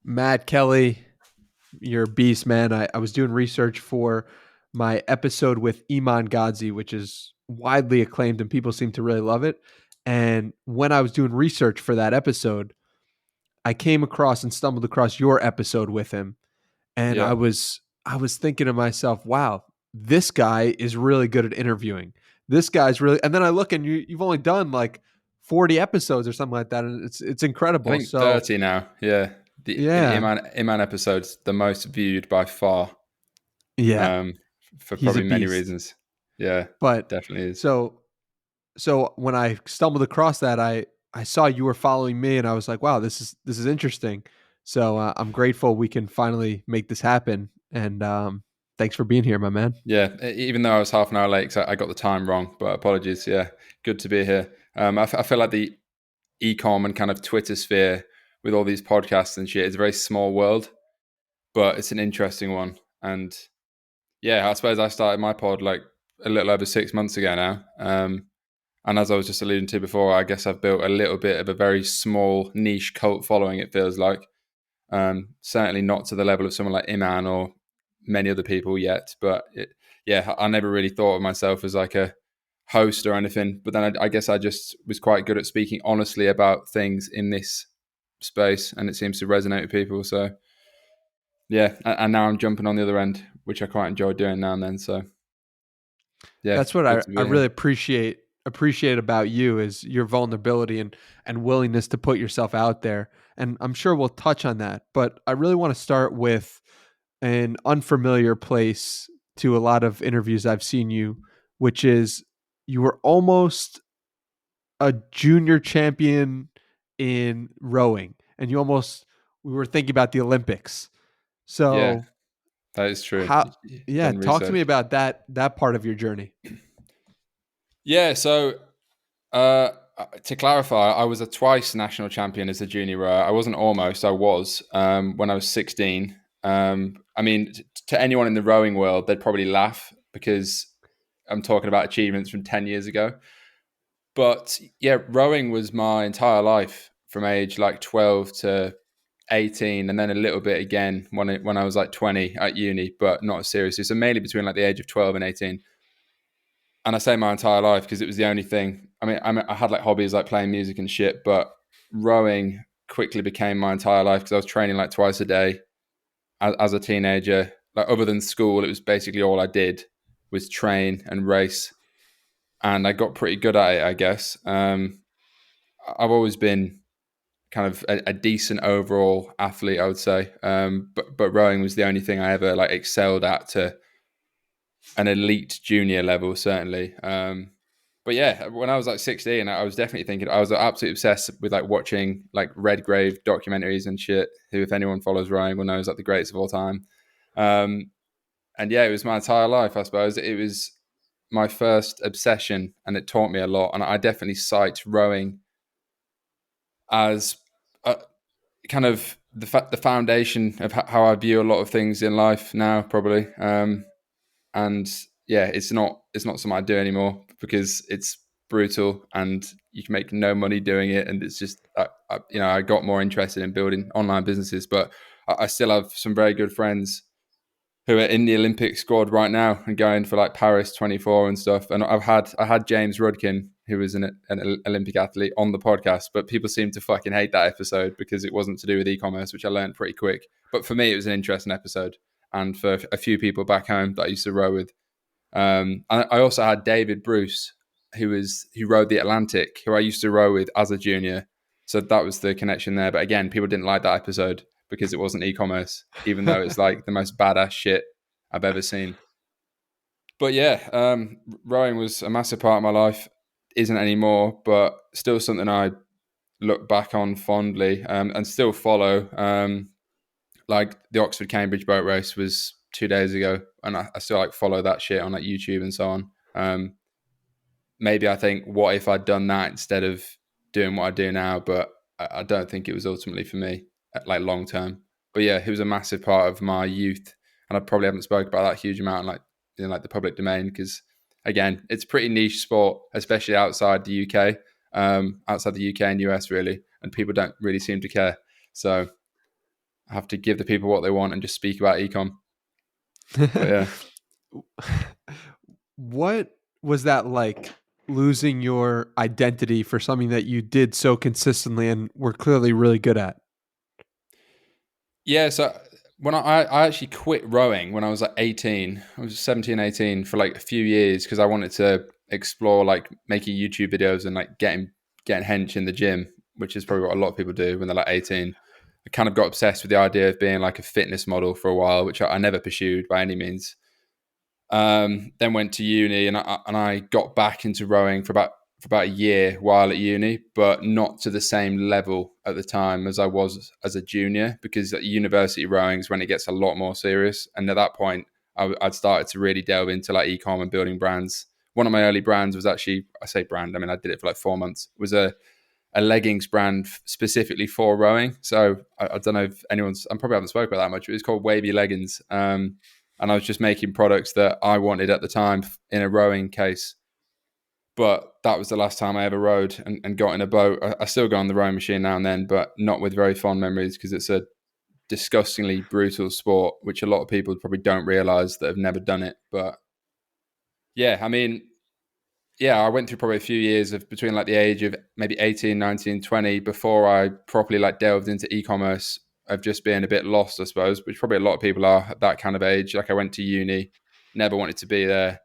Matt Kelly, you're a beast, man. I was doing research for my episode with Iman Gadzhi, which is widely acclaimed and people seem to really love it. And when I was doing research for that episode, I came across and stumbled across your episode with him. And Yeah, I was thinking to myself, wow, this guy is really good at interviewing. This guy's really, and then I look and you've only done like 40 episodes or something like that. And it's I incredible. think So 30 now. Yeah, the yeah, Iman episode's the most viewed by far, yeah, um, for he's a probably many beast. reasons. Yeah, But definitely is. so so when I stumbled across that, I saw you were following me, and I was like, wow, this is interesting. So I'm grateful we can finally make this happen. And thanks for being here, my man. Yeah, even though I was half an hour late, 'cause I got the time wrong, but apologies. Yeah, good to be here. I feel like the ecom and kind of Twitter sphere with all these podcasts and shit is a very small world, but it's an interesting one. And yeah, I suppose I started my pod like a little over 6 months ago now. And as I was just alluding to before, I guess I've built a little bit of a very small niche cult following, it feels like. Certainly not to the level of someone like Iman or many other people yet. But yeah, I never really thought of myself as like a host or anything. But then I guess I just was quite good at speaking honestly about things in this space, and it seems to resonate with people. So yeah, and now I'm jumping on the other end, which I quite enjoy doing now and then. So yeah, That's what good I to I be really here. appreciate about you is your vulnerability and willingness to put yourself out there. And I'm sure we'll touch on that, but I really want to start with an unfamiliar place to a lot of interviews I've seen you, which is you were almost a junior champion in rowing, and we were thinking about the Olympics. Yeah, So that is true. how yeah, Done talk to me research. about that part of your journey. Yeah, so uh, to clarify, I was a twice national champion as a junior rower. I wasn't almost, I was when I was 16. I mean, to anyone in the rowing world, they'd probably laugh because I'm talking about achievements from 10 years ago. But yeah, rowing was my entire life from age like 12 to 18, and then a little bit again when I was like 20 at uni, but not as seriously. So mainly between like the age of 12 and 18. And I say my entire life because it was the only thing. I had like hobbies like playing music and shit, but rowing quickly became my entire life because I was training like twice a day as a teenager. Like other than school, it was basically all I did was train and race, and I got pretty good at it, I guess. I've always been kind of a decent overall athlete, I would say. But rowing was the only thing I ever like excelled at to an elite junior level, certainly. But yeah, when I was like 16, I was definitely thinking I was absolutely obsessed with like watching like Redgrave documentaries and shit. Who, if anyone follows rowing, will know is like the greatest of all time. Um, and yeah, it was my entire life. I suppose it was my first obsession, and it taught me a lot. And I definitely cite rowing as a, kind of the foundation of how I view a lot of things in life now, probably. And yeah, it's not something I do anymore because it's brutal and you can make no money doing it, and it's just I got more interested in building online businesses, but I still have some very good friends who are in the Olympic squad right now and going for like Paris 24 and stuff. And I had James Rudkin, who was an Olympic athlete, on the podcast, but people seem to fucking hate that episode because it wasn't to do with e-commerce, which I learned pretty quick. But for me, it was an interesting episode, and for a few people back home that I used to row with. And I also had David Bruce, who rowed the Atlantic, who I used to row with as a junior. So that was the connection there. But again, people didn't like that episode because it wasn't e-commerce, even though it's like the most badass shit I've ever seen. But yeah, rowing was a massive part of my life. Isn't anymore, but still something I look back on fondly, and still follow. Like the Oxford Cambridge boat race was 2 days ago, and I still like follow that shit on like YouTube and so on. Maybe I think, what if I'd done that instead of doing what I do now? But I don't think it was ultimately for me, like long term. But yeah, he was a massive part of my youth, and I probably haven't spoke about that huge amount, like in like the public domain, because again, it's a pretty niche sport, especially outside the UK, outside the UK and US really, and people don't really seem to care. So have to give the people what they want and just speak about ecom. But yeah. What was that like, losing your identity for something that you did so consistently and were clearly really good at? Yeah, so when I actually quit rowing when I was like 18, I was 17, 18 for like a few years because I wanted to explore like making YouTube videos and like getting hench in the gym, which is probably what a lot of people do when they're like 18. I kind of got obsessed with the idea of being like a fitness model for a while, which I never pursued by any means. Then went to uni and I got back into rowing for about a year while at uni, but not to the same level at the time as I was as a junior, because at university rowing is when it gets a lot more serious. And at that point, I'd started to really delve into like ecom and building brands. One of my early brands was actually, I say brand, I mean I did it for like 4 months. It was a leggings brand specifically for rowing. So I don't know if anyone's, I probably haven't spoken about that much, but it's called Wavy Leggings. And I was just making products that I wanted at the time in a rowing case. But that was the last time I ever rowed and got in a boat. I still go on the rowing machine now and then, but not with very fond memories because it's a disgustingly brutal sport, which a lot of people probably don't realize that have never done it. But yeah, I mean, yeah, I went through probably a few years of between like the age of maybe 18, 19, 20 before I properly like delved into e-commerce, of just being a bit lost, I suppose, which probably a lot of people are at that kind of age. Like I went to uni, never wanted to be there,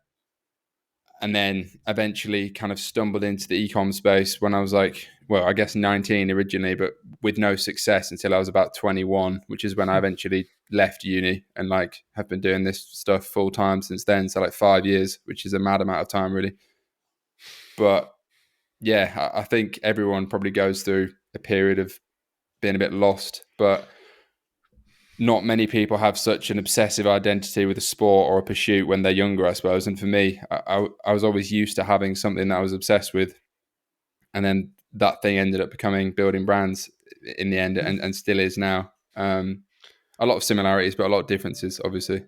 and then eventually kind of stumbled into the e-com space when I was like, well, I guess 19 originally, but with no success until I was about 21, which is when I eventually left uni and like have been doing this stuff full time since then. So like 5 years, which is a mad amount of time really. But yeah, I think everyone probably goes through a period of being a bit lost, but not many people have such an obsessive identity with a sport or a pursuit when they're younger, I suppose. And for me, I was always used to having something that I was obsessed with. And then that thing ended up becoming building brands in the end, and still is now. A lot of similarities, but a lot of differences, obviously.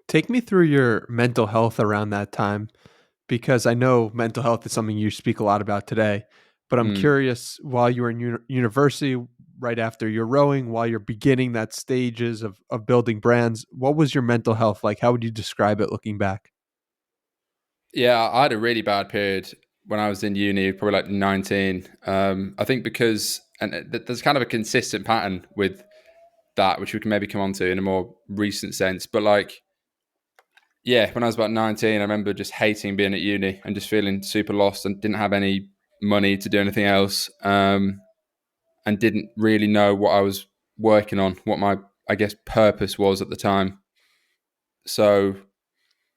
Take me through your mental health around that time, because I know mental health is something you speak a lot about today. But I'm Mm. curious, while you were in university, right after your rowing, while you're beginning that stages of building brands, what was your mental health like? How would you describe it looking back? Yeah, I had a really bad period when I was in uni, probably like 19. I think because, and there's kind of a consistent pattern with that, which we can maybe come on to in a more recent sense. But like, yeah, when I was about 19, I remember just hating being at uni and just feeling super lost and didn't have any money to do anything else, and didn't really know what I was working on, what my, I guess, purpose was at the time. So,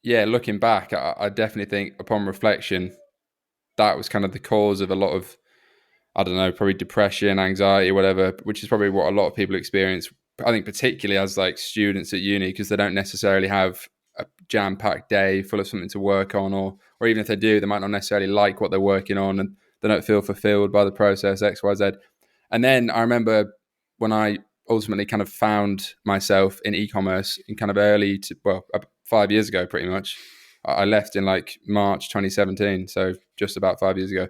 yeah, looking back, I definitely think upon reflection, that was kind of the cause of a lot of, I don't know, probably depression, anxiety, whatever, which is probably what a lot of people experience. I think particularly as like students at uni, because they don't necessarily have a jam-packed day full of something to work on, or even if they do, they might not necessarily like what they're working on, and they don't feel fulfilled by the process X, Y, Z. And then I remember when I ultimately kind of found myself in e-commerce in kind of early to, well, 5 years ago, pretty much. I left in like March 2017, so just about 5 years ago,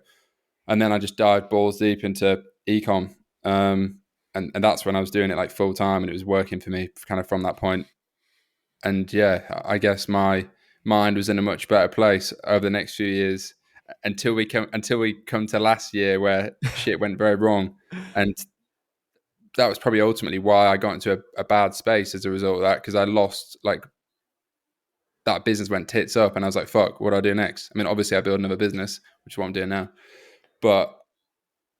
and then I just dived balls deep into ecom, and that's when I was doing it like full time, and it was working for me kind of from that point. And yeah, I guess my mind was in a much better place over the next few years until we come to last year where shit went very wrong, and that was probably ultimately why I got into a bad space as a result of that, because I lost like that business went tits up, and I was like, fuck, what do I do next? I mean, obviously I build another business, which is what I'm doing now, but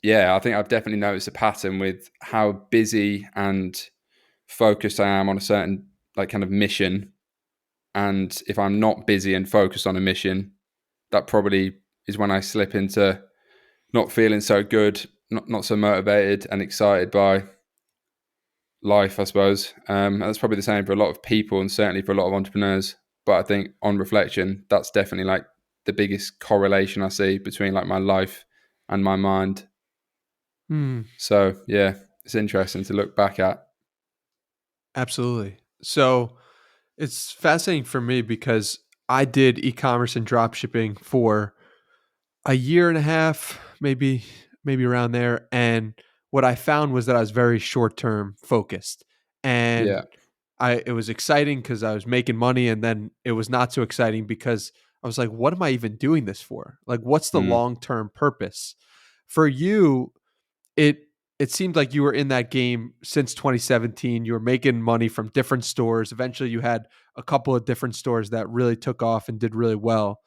yeah, I think I've definitely noticed a pattern with how busy and focused I am on a certain like kind of mission. And if I'm not busy and focused on a mission, that probably is when I slip into not feeling so good, not so motivated and excited by life, I suppose. And that's probably the same for a lot of people and certainly for a lot of entrepreneurs. But I think on reflection, that's definitely like the biggest correlation I see between like my life and my mind. Hmm. So yeah, it's interesting to look back at. Absolutely. So it's fascinating for me because I did e-commerce and drop shipping for a year and a half, maybe around there. And what I found was that I was very short term focused, and Yeah. I it was exciting because I was making money, and then it was not so exciting because I was like, what am I even doing this for? Like, what's the Mm. long term purpose? For you, it it seemed like you were in that game since 2017. You were making money from different stores. Eventually, you had a couple of different stores that really took off and did really well.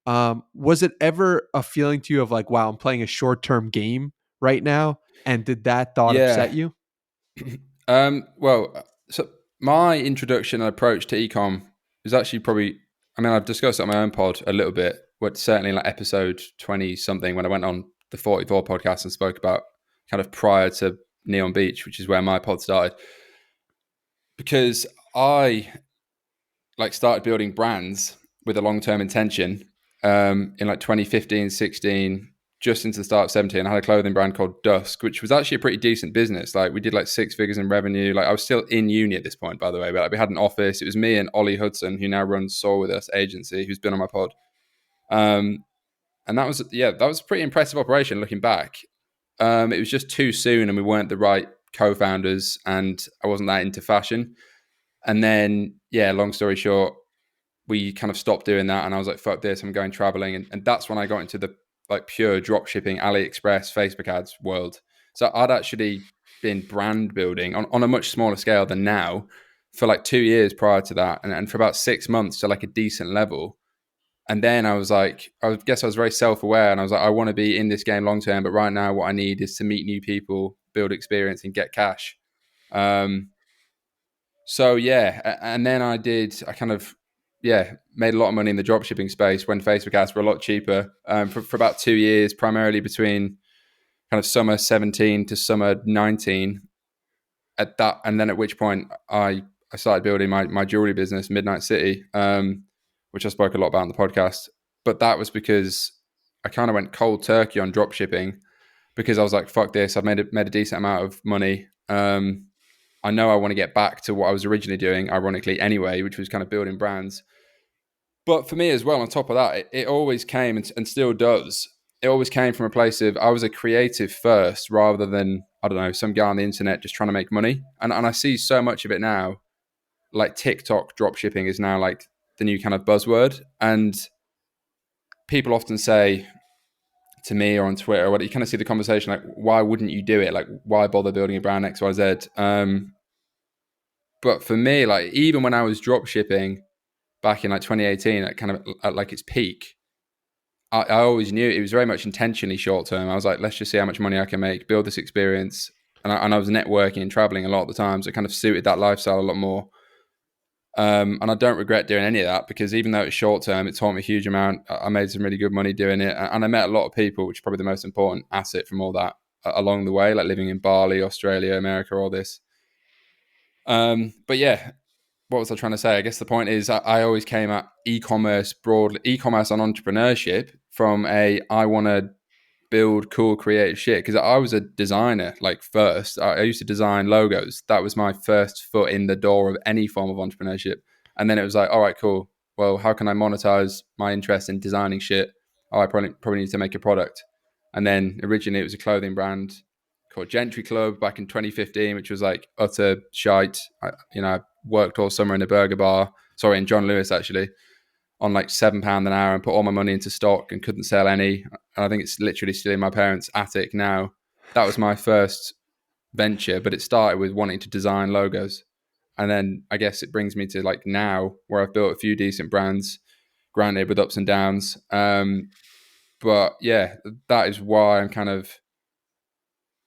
Was it ever a feeling to you of like, wow, I'm playing a short term game right now? And did that thought upset Yeah. you? Well, so my introduction and approach to ecom is actually probably, I mean, I've discussed it on my own pod a little bit, but certainly like episode 20 something when I went on the 44 podcast and spoke about kind of prior to Neon Beach, which is where my pod started. Because I like started building brands with a long-term intention in like 2015, 16, just into the start of 17. I had a clothing brand called Dusk, which was actually a pretty decent business. Like we did like 6 figures in revenue. Like I was still in uni at this point, by the way, but like, we had an office. It was me and Ollie Hudson, who now runs Soar With Us agency, who's been on my pod. Um, and that was, yeah, that was a pretty impressive operation looking back. It was just too soon and we weren't the right co-founders and I wasn't that into fashion. And then, yeah, long story short, we kind of stopped doing that and I was like, fuck this, I'm going traveling. And that's when I got into the like pure drop shipping, AliExpress, Facebook ads world. So I'd actually been brand building on a much smaller scale than now for like 2 years prior to that. And for about 6 months to like a decent level. And then I was like, I guess I was very self aware and I was like, I want to be in this game long term. But right now, what I need is to meet new people, build experience, and get cash. Um, so yeah, and then I kind of, yeah, made a lot of money in the drop shipping space when Facebook ads were a lot cheaper for about 2 years, primarily between kind of summer 17 to summer 19. At that, and then at which point I started building my jewelry business, Midnight City, which I spoke a lot about on the podcast. But that was because I kind of went cold turkey on drop shipping because I was like, fuck this, I've made a decent amount of money. I know I want to get back to what I was originally doing, ironically, anyway, which was kind of building brands. But for me as well, on top of that, it always came and still does. It always came from a place of I was a creative first rather than, I don't know, some guy on the internet just trying to make money. And I see so much of it now, like TikTok drop shipping is now like the new kind of buzzword. And people often say to me or on Twitter, or what you kind of see the conversation like, why wouldn't you do it? Like, why bother building a brand X, Y, Z? But for me, like even when I was drop shipping back in like 2018, at kind of at like its peak, I always knew it was very much intentionally short term. I was like, let's just see how much money I can make, build this experience, and I was networking and traveling a lot of the time, so it kind of suited that lifestyle a lot more. And I don't regret doing any of that because even though it's short term, it taught me a huge amount. I made some really good money doing it, and I met a lot of people, which is probably the most important asset from all that along the way, like living in Bali, Australia, America, all this. But yeah, what was I trying to say? I guess the point is I always came at e-commerce broadly, e-commerce and entrepreneurship from a I want to build cool creative shit because I was a designer like first. I used to design logos. That was my first foot in the door of any form of entrepreneurship. And then it was like, all right, cool. Well, how can I monetize my interest in designing shit? Oh, I probably need to make a product. And then originally it was a clothing brand called Gentry Club back in 2015, which was like utter shite. I worked all summer in a burger bar, sorry, in John Lewis actually, on like £7 an hour and put all my money into stock and couldn't sell any. And I think it's literally still in my parents' attic now. That was my first venture, but it started with wanting to design logos. And then I guess it brings me to like now where I've built a few decent brands, granted with ups and downs. But yeah, that is why I'm kind of,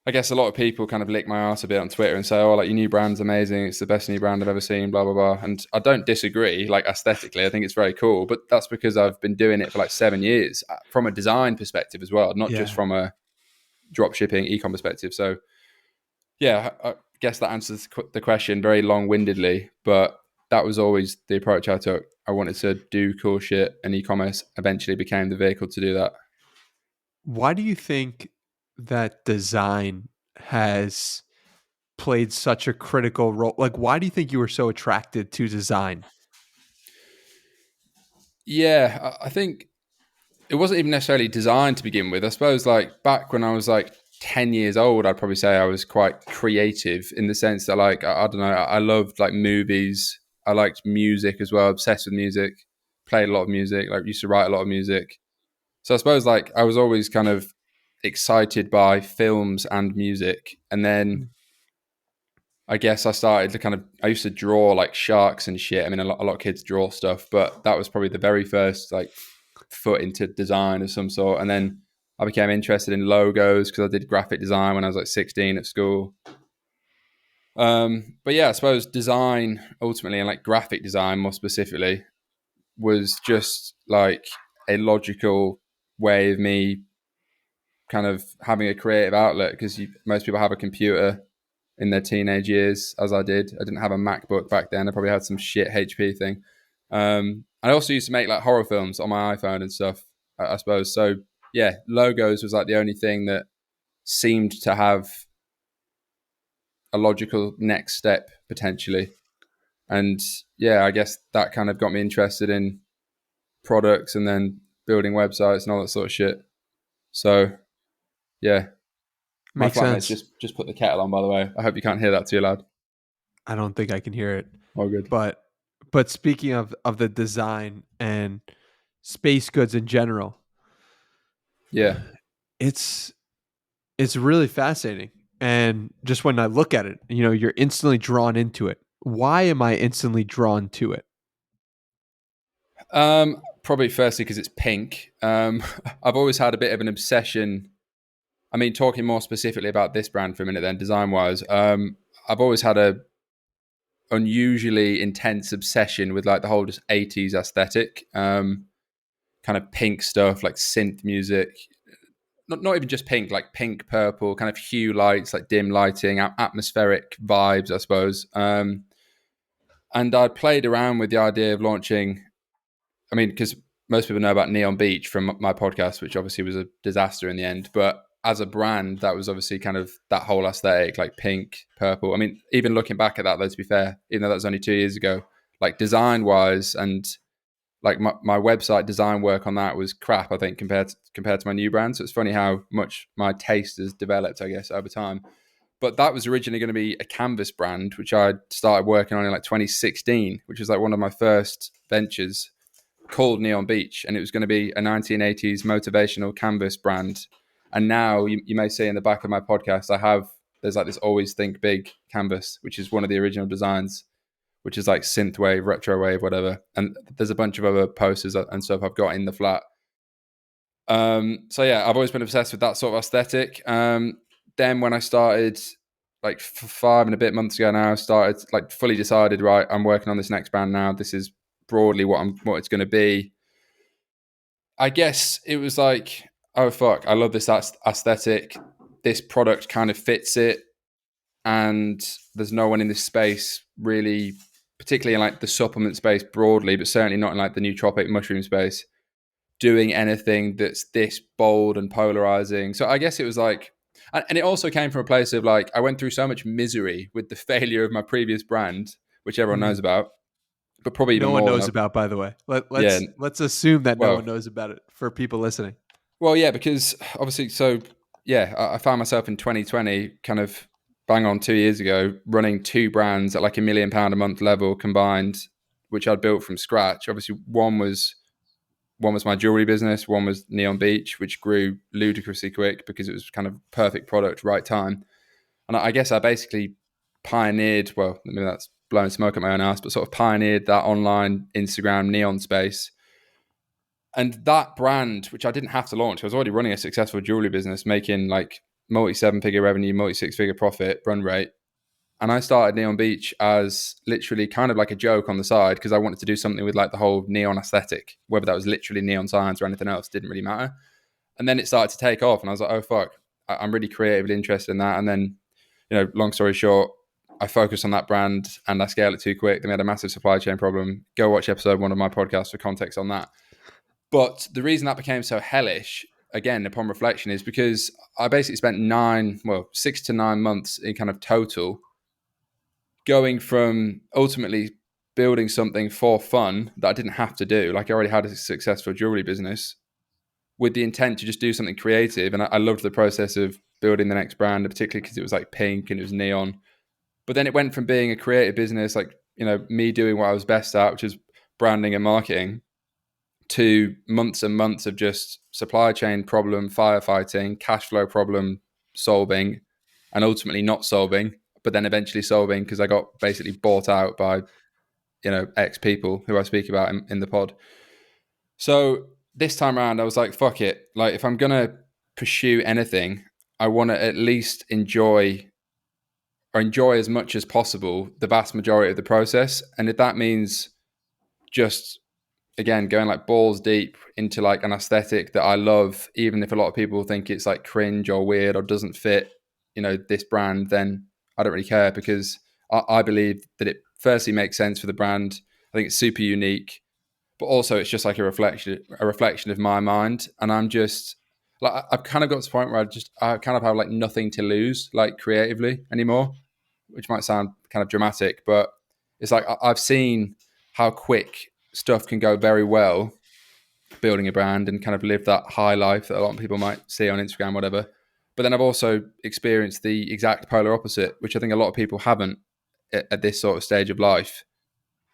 I guess a lot of people kind of lick my ass a bit on Twitter and say, "Oh, like your new brand's amazing. It's the best new brand I've ever seen." Blah blah blah. And I don't disagree. Like aesthetically, I think it's very cool. But that's because I've been doing it for like 7 years from a design perspective as well, not just Yeah. from a drop shipping ecom perspective. So yeah, I guess that answers the question very long windedly. But that was always the approach I took. I wanted to do cool shit, and e-commerce eventually became the vehicle to do that. Why do you think that design has played such a critical role? Like, why do you think you were so attracted to design? Yeah, I think it wasn't even necessarily designed to begin with. I suppose like back when I was like 10 years old, I'd probably say I was quite creative in the sense that, like, I don't know, I loved like movies. I liked music as well, obsessed with music, played a lot of music, like used to write a lot of music. So I suppose like I was always kind of excited by films and music. And then Mm. I guess I started to kind of, I used to draw like sharks and shit. I mean, a lot of kids draw stuff, but that was probably the very first like foot into design of some sort. And then I became interested in logos because I did graphic design when I was like 16 at school. But yeah, I suppose design ultimately, and like graphic design more specifically, was just like a logical way of me kind of having a creative outlet because most people have a computer in their teenage years, as I did. I didn't have a MacBook back then. I probably had some shit HP thing. I also used to make like horror films on my iPhone and stuff, I suppose. So yeah, logos was like the only thing that seemed to have a logical next step potentially. And yeah, I guess that kind of got me interested in products and then building websites and all that sort of shit. So yeah, my Makes flatmates sense. just put the kettle on, by the way. I hope you can't hear that too loud. I don't think I can hear it. All good. But speaking of the design and space goods in general, Yeah. it's it's really fascinating. And just when I look at it, you're instantly drawn into it. Why am I instantly drawn to it? Probably firstly because it's pink. I've always had a bit of an obsession. I mean, talking more specifically about this brand for a minute, then design wise, I've always had a unusually intense obsession with like the whole just 80s aesthetic, kind of pink stuff like synth music. Not even just pink, like pink, purple, kind of hue lights, like dim lighting, atmospheric vibes, I suppose. And I played around with the idea of launching. I mean, because most people know about Neon Beach from my podcast, which obviously was a disaster in the end. But as a brand, that was obviously kind of that whole aesthetic, like pink, purple. I mean, even looking back at that, though, to be fair, even though that was only 2 years ago, like design wise and like my website design work on that was crap, I think, compared to my new brand. So it's funny how much my taste has developed, I guess, over time. But that was originally going to be a canvas brand, which I started working on in like 2016, which was like one of my first ventures, called Neon Beach, and it was going to be a 1980s motivational canvas brand. And now you may see in the back of my podcast, there's like this always think big canvas, which is one of the original designs, which is like synthwave, retro wave, whatever. And there's a bunch of other posters and stuff I've got in the flat. So yeah, I've always been obsessed with that sort of aesthetic. Then when I started, like 5 and a bit months ago now, I started like fully decided, right, I'm working on this next brand now. This is broadly what it's going to be. I guess it was like, oh fuck, I love this aesthetic. This product kind of fits it, and there's no one in this space really, particularly in like the supplement space broadly, but certainly not in like the nootropic mushroom space, doing anything that's this bold and polarizing. So I guess it was like, and it also came from a place of like, I went through so much misery with the failure of my previous brand, which everyone knows Mhm. about, but probably even No one more knows than, about, by the way. yeah, Let's assume that no well, one knows about it for people listening. well, yeah, because obviously, so yeah, I found myself in 2020, kind of bang on 2 years ago, running two brands at like £1 million a month level combined, which I'd built from scratch. Obviously, one was my jewelry business, one was Neon Beach, which grew ludicrously quick because it was kind of perfect product, right time. And I guess I basically pioneered, well, maybe that's blowing smoke at my own ass, but sort of pioneered that online Instagram neon space. And that brand, which I didn't have to launch, I was already running a successful jewelry business, making like multi 7 figure revenue, multi 6 figure profit run rate. And I started Neon Beach as literally kind of like a joke on the side because I wanted to do something with like the whole neon aesthetic, whether that was literally neon signs or anything else, didn't really matter. And then it started to take off, and I was like, oh fuck, I'm really creatively interested in that. And then, long story short, I focused on that brand and I scaled it too quick. Then we had a massive supply chain problem. Go watch episode 1 of my podcast for context on that. But the reason that became so hellish, again, upon reflection, is because I basically spent 6 to 9 months in kind of total going from ultimately building something for fun that I didn't have to do. Like I already had a successful jewelry business with the intent to just do something creative. And I loved the process of building the next brand, particularly because it was like pink and it was neon. But then it went from being a creative business, like, me doing what I was best at, which is branding and marketing, to months and months of just supply chain problem firefighting, cash flow problem solving, and ultimately not solving, but then eventually solving because I got basically bought out by, ex people who I speak about in the pod. So this time around, I was like, fuck it. Like, if I'm going to pursue anything, I want to at least enjoy as much as possible the vast majority of the process. And if that means just, again, going like balls deep into like an aesthetic that I love, even if a lot of people think it's like cringe or weird or doesn't fit, this brand, then I don't really care, because I believe that it firstly makes sense for the brand. I think it's super unique, but also it's just like a reflection of my mind. And I'm just like, I've kind of got to the point where I kind of have like nothing to lose, like creatively anymore, which might sound kind of dramatic, but it's like I've seen how quick stuff can go very well building a brand and kind of live that high life that a lot of people might see on Instagram, whatever. But then I've also experienced the exact polar opposite, which I think a lot of people haven't at this sort of stage of life.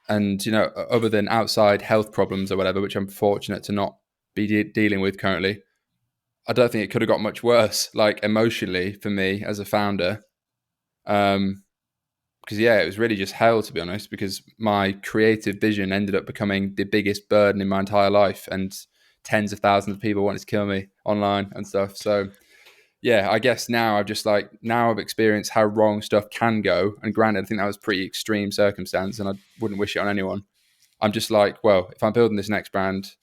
And, other than outside health problems or whatever, which I'm fortunate to not be dealing with currently, I don't think it could have got much worse, like emotionally for me as a founder. Because yeah, it was really just hell, to be honest, because my creative vision ended up becoming the biggest burden in my entire life, and tens of thousands of people wanted to kill me online and stuff. So yeah, I guess now I've experienced how wrong stuff can go. And granted, I think that was pretty extreme circumstance and I wouldn't wish it on anyone. I'm just like, well, if I'm building this next brand,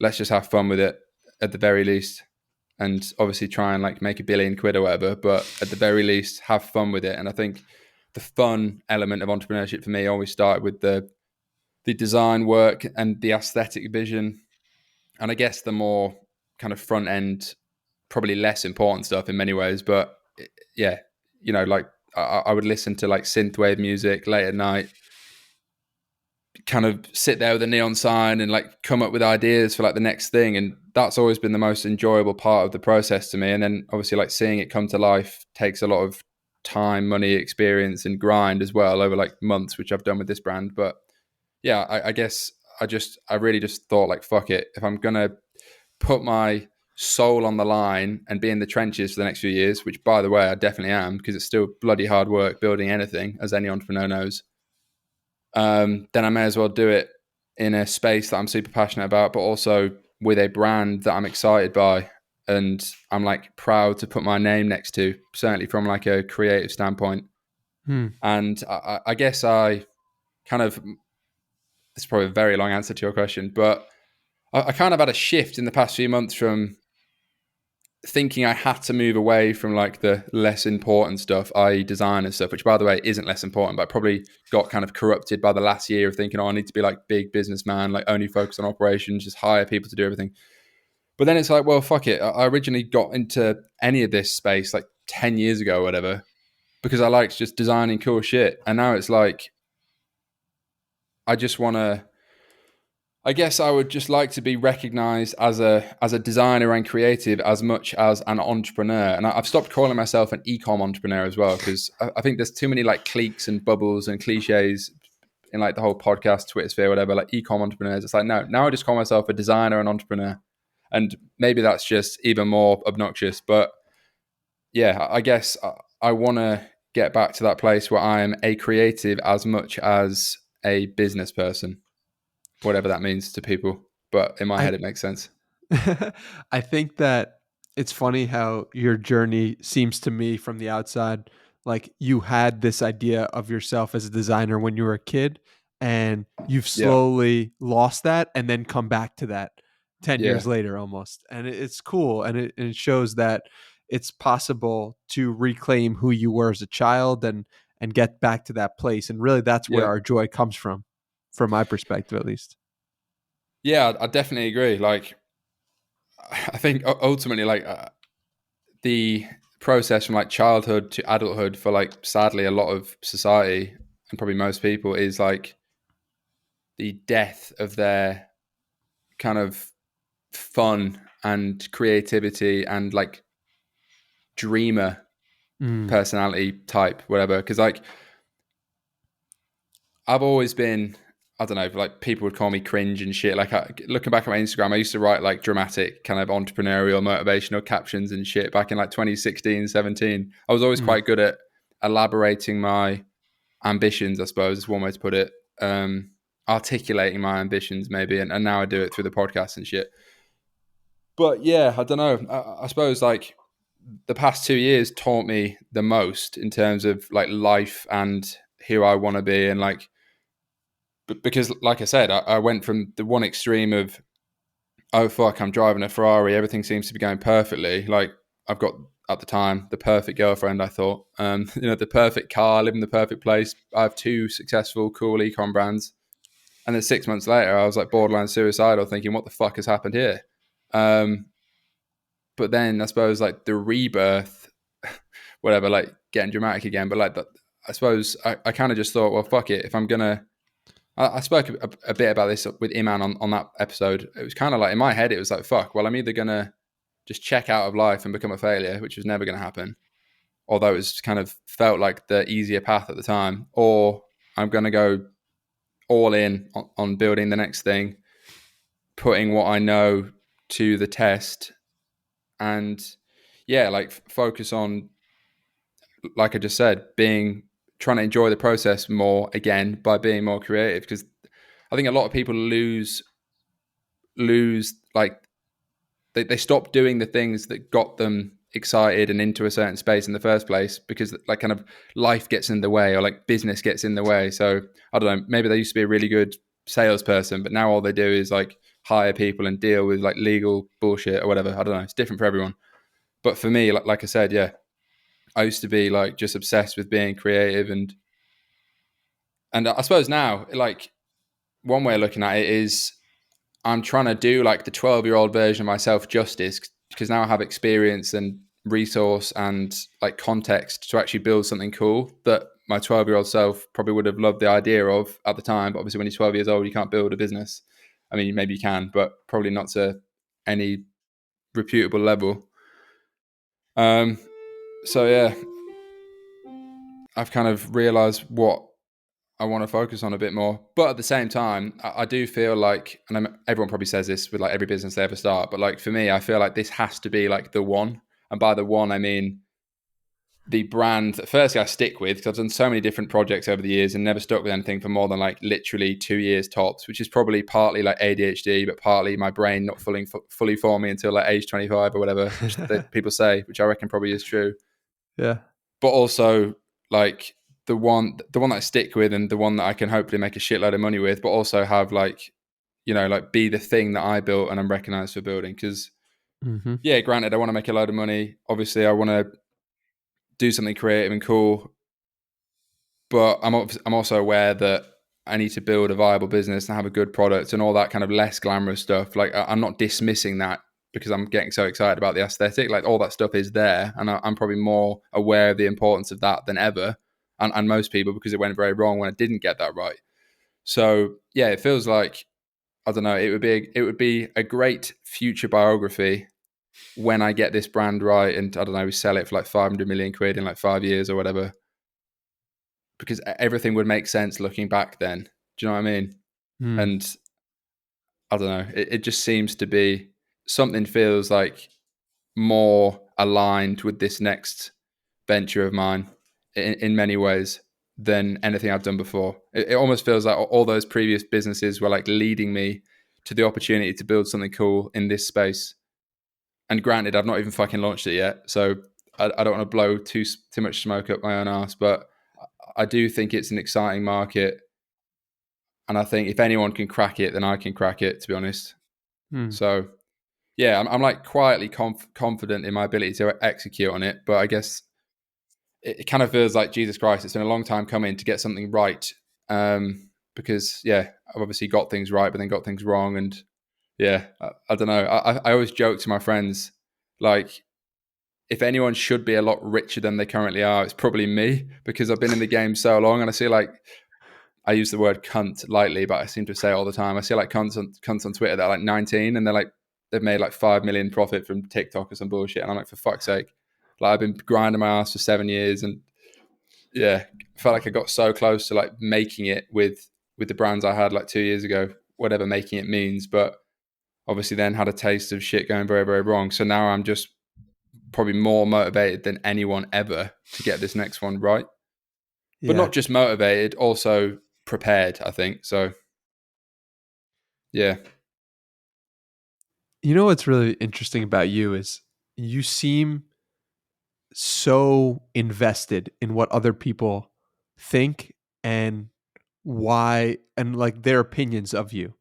let's just have fun with it at the very least. And obviously try and like make £1 billion or whatever, but at the very least have fun with it. And I think the fun element of entrepreneurship for me always started with the design work and the aesthetic vision. And I guess the more kind of front end, probably less important stuff in many ways, but yeah, like I would listen to like synthwave music late at night, kind of sit there with a neon sign and like come up with ideas for like the next thing. And that's always been the most enjoyable part of the process to me. And then obviously like seeing it come to life takes a lot of time, money, experience, and grind as well over like months, which I've done with this brand. But yeah, I guess I really just thought like, fuck it. If I'm going to put my soul on the line and be in the trenches for the next few years, which by the way, I definitely am, because it's still bloody hard work building anything, as any entrepreneur knows, then I may as well do it in a space that I'm super passionate about, but also with a brand that I'm excited by and I'm like proud to put my name next to, certainly from like a creative standpoint. Hmm. And I guess I kind of, it's probably a very long answer to your question, but I kind of had a shift in the past few months from thinking I had to move away from like the less important stuff, i.e. design and stuff, which by the way isn't less important, but I probably got kind of corrupted by the last year of thinking, oh, I need to be like big businessman, like only focus on operations, just hire people to do everything. But then it's like, well, fuck it. I originally got into any of this space like 10 years ago or whatever, because I liked just designing cool shit. And now it's like, I just want to, I guess I would just like to be recognized as a designer and creative as much as an entrepreneur. And I've stopped calling myself an e-com entrepreneur as well, because I think there's too many like cliques and bubbles and cliches in like the whole podcast, Twitter sphere, whatever, like e-com entrepreneurs. It's like, no, now I just call myself a designer and entrepreneur. And maybe that's just even more obnoxious. But yeah, I guess I want to get back to that place where I am a creative as much as a business person, whatever that means to people. But in my I head, it makes sense. I think that it's funny how your journey seems to me from the outside like you had this idea of yourself as a designer when you were a kid and you've Yeah, slowly lost that and then come back to that 10 yeah, years later almost. And it's cool and it shows that it's possible to reclaim who you were as a child and get back to that place. And really that's where yeah, our joy comes from my perspective at least. yeah. I definitely agree. Like, I think ultimately, like the process from like childhood to adulthood for like sadly a lot of society and probably most people is like the death of their kind of fun and creativity and like dreamer Mm. personality type, whatever. Because like I've always been, I don't know, like people would call me cringe and shit. Like looking back at my Instagram, I used to write like dramatic kind of entrepreneurial, motivational captions and shit back in like 2016, 17. I was always Mm. quite good at elaborating my ambitions, I suppose is one way to put it. Articulating my ambitions maybe, and now I do it through the podcast and shit. But yeah, I don't know. I suppose like the past 2 years taught me the most in terms of like life and who I want to be, and like because like I said, I went from the one extreme of oh fuck, I'm driving a Ferrari, everything seems to be going perfectly. Like I've got at the time the perfect girlfriend, I thought, the perfect car, live in the perfect place. I have two successful, cool econ brands, and then 6 months later, I was like borderline suicidal, thinking, what the fuck has happened here? But then I suppose like the rebirth, whatever, like getting dramatic again, but like that, I suppose I kind of just thought, well, fuck it. If I'm gonna, I spoke a bit about this with Iman on that episode. It was kind of like in my head, it was like, fuck, well, I'm either gonna just check out of life and become a failure, which was never gonna happen, although it was kind of felt like the easier path at the time, or I'm gonna go all in on building the next thing, putting what I know to the test, and yeah, like focus on, like I just said, trying to enjoy the process more again by being more creative. Because I think a lot of people lose like they stop doing the things that got them excited and into a certain space in the first place because like kind of life gets in the way or like business gets in the way. So I don't know, maybe they used to be a really good salesperson, but now all they do is like hire people and deal with like legal bullshit or whatever. I don't know, it's different for everyone. But for me, like I said, yeah, I used to be like just obsessed with being creative, and I suppose now like one way of looking at it is I'm trying to do like the 12-year-old version of myself justice because now I have experience and resource and like context to actually build something cool that my 12-year-old self probably would have loved the idea of at the time. But obviously, when you're 12 years old, you can't build a business. I mean, maybe you can, but probably not to any reputable level. So yeah, I've kind of realized what I want to focus on a bit more. But at the same time, I do feel like, and everyone probably says this with like every business they ever start, but like for me, I feel like this has to be like the one. And by the one, I mean the brand that firstly I stick with, because I've done so many different projects over the years and never stuck with anything for more than like literally 2 years tops, which is probably partly like ADHD, but partly my brain not fully forming until like age 25 or whatever, which people say, which I reckon probably is true. Yeah. But also like the one that I stick with and the one that I can hopefully make a shitload of money with, but also have like, like be the thing that I built and I'm recognized for building. Because Mhm. yeah, granted, I want to make a load of money. Obviously, I want to do something creative and cool, but I'm also aware that I need to build a viable business and have a good product and all that kind of less glamorous stuff. Like I'm not dismissing that because I'm getting so excited about the aesthetic. Like all that stuff is there, and I'm probably more aware of the importance of that than ever, and most people because it went very wrong when I didn't get that right. So yeah, it feels like I don't know. It would be a great future biography when I get this brand right, and I don't know, we sell it for like 500 million quid in like 5 years or whatever, because everything would make sense looking back then. Do you know what I mean? Mm. And I don't know. It just seems to be something feels like more aligned with this next venture of mine in many ways than anything I've done before. It almost feels like all those previous businesses were like leading me to the opportunity to build something cool in this space. And granted, I've not even fucking launched it yet, so I don't want to blow too much smoke up my own ass, but I do think it's an exciting market, and I think if anyone can crack it, then I can crack it. To be honest, Mm. so yeah, I'm like quietly confident in my ability to execute on it. But I guess it kind of feels like Jesus Christ. It's been a long time coming to get something right, because yeah, I've obviously got things right, but then got things wrong, and yeah, I don't know. I always joke to my friends like, if anyone should be a lot richer than they currently are, it's probably me because I've been in the game so long, and I see like I use the word cunt lightly, but I seem to say it all the time. I see like cunts on Twitter that are like 19 and they've made like 5 million profit from TikTok or some bullshit. And I'm like, for fuck's sake. Like I've been grinding my ass for 7 years, and yeah, I felt like I got so close to like making it with the brands I had like 2 years ago, whatever making it means. But obviously, then had a taste of shit going very, very wrong. So now I'm just probably more motivated than anyone ever to get this next one right. But Yeah. not just motivated, also prepared, I think. So yeah. You know what's really interesting about you is you seem so invested in what other people think and why and like their opinions of you.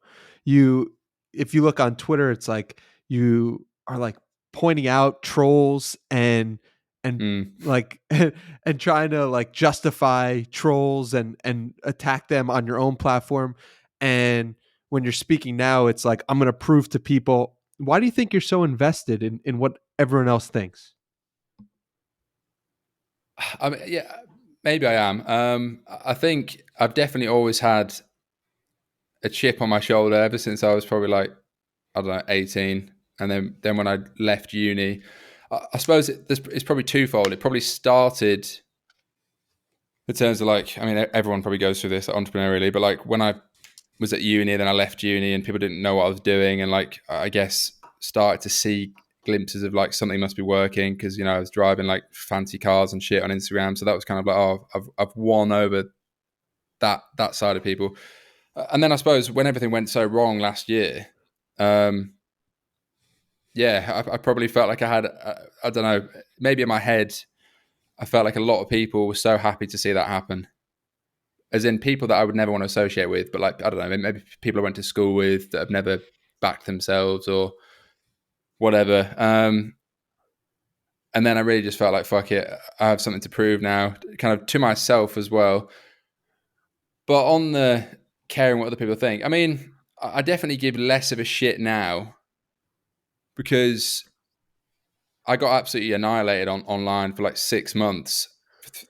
You if you look on Twitter, it's like you are like pointing out trolls and Mm. like and trying to like justify trolls and attack them on your own platform. And when you're speaking now, it's like I'm gonna prove to people. Why do you think you're so invested in what everyone else thinks? I mean, yeah, maybe I am. I think I've definitely always had a chip on my shoulder ever since I was probably like, I don't know, 18. And then when I left uni, I suppose it's probably twofold. It probably started in terms of like, I mean, everyone probably goes through this entrepreneurially, but like when I was at uni, then I left uni and people didn't know what I was doing. And like, I guess started to see glimpses of like something must be working because, I was driving like fancy cars and shit on Instagram. So that was kind of like, oh, I've won over that side of people. And then I suppose when everything went so wrong last year, um, yeah, I probably felt like I had, I don't know, maybe in my head, I felt like a lot of people were so happy to see that happen. As in people that I would never want to associate with, but like, I don't know, maybe people I went to school with that have never backed themselves or whatever. And then I really just felt like, fuck it, I have something to prove now, kind of to myself as well. But on the caring what other people think, I mean, I definitely give less of a shit now because I got absolutely annihilated online for like 6 months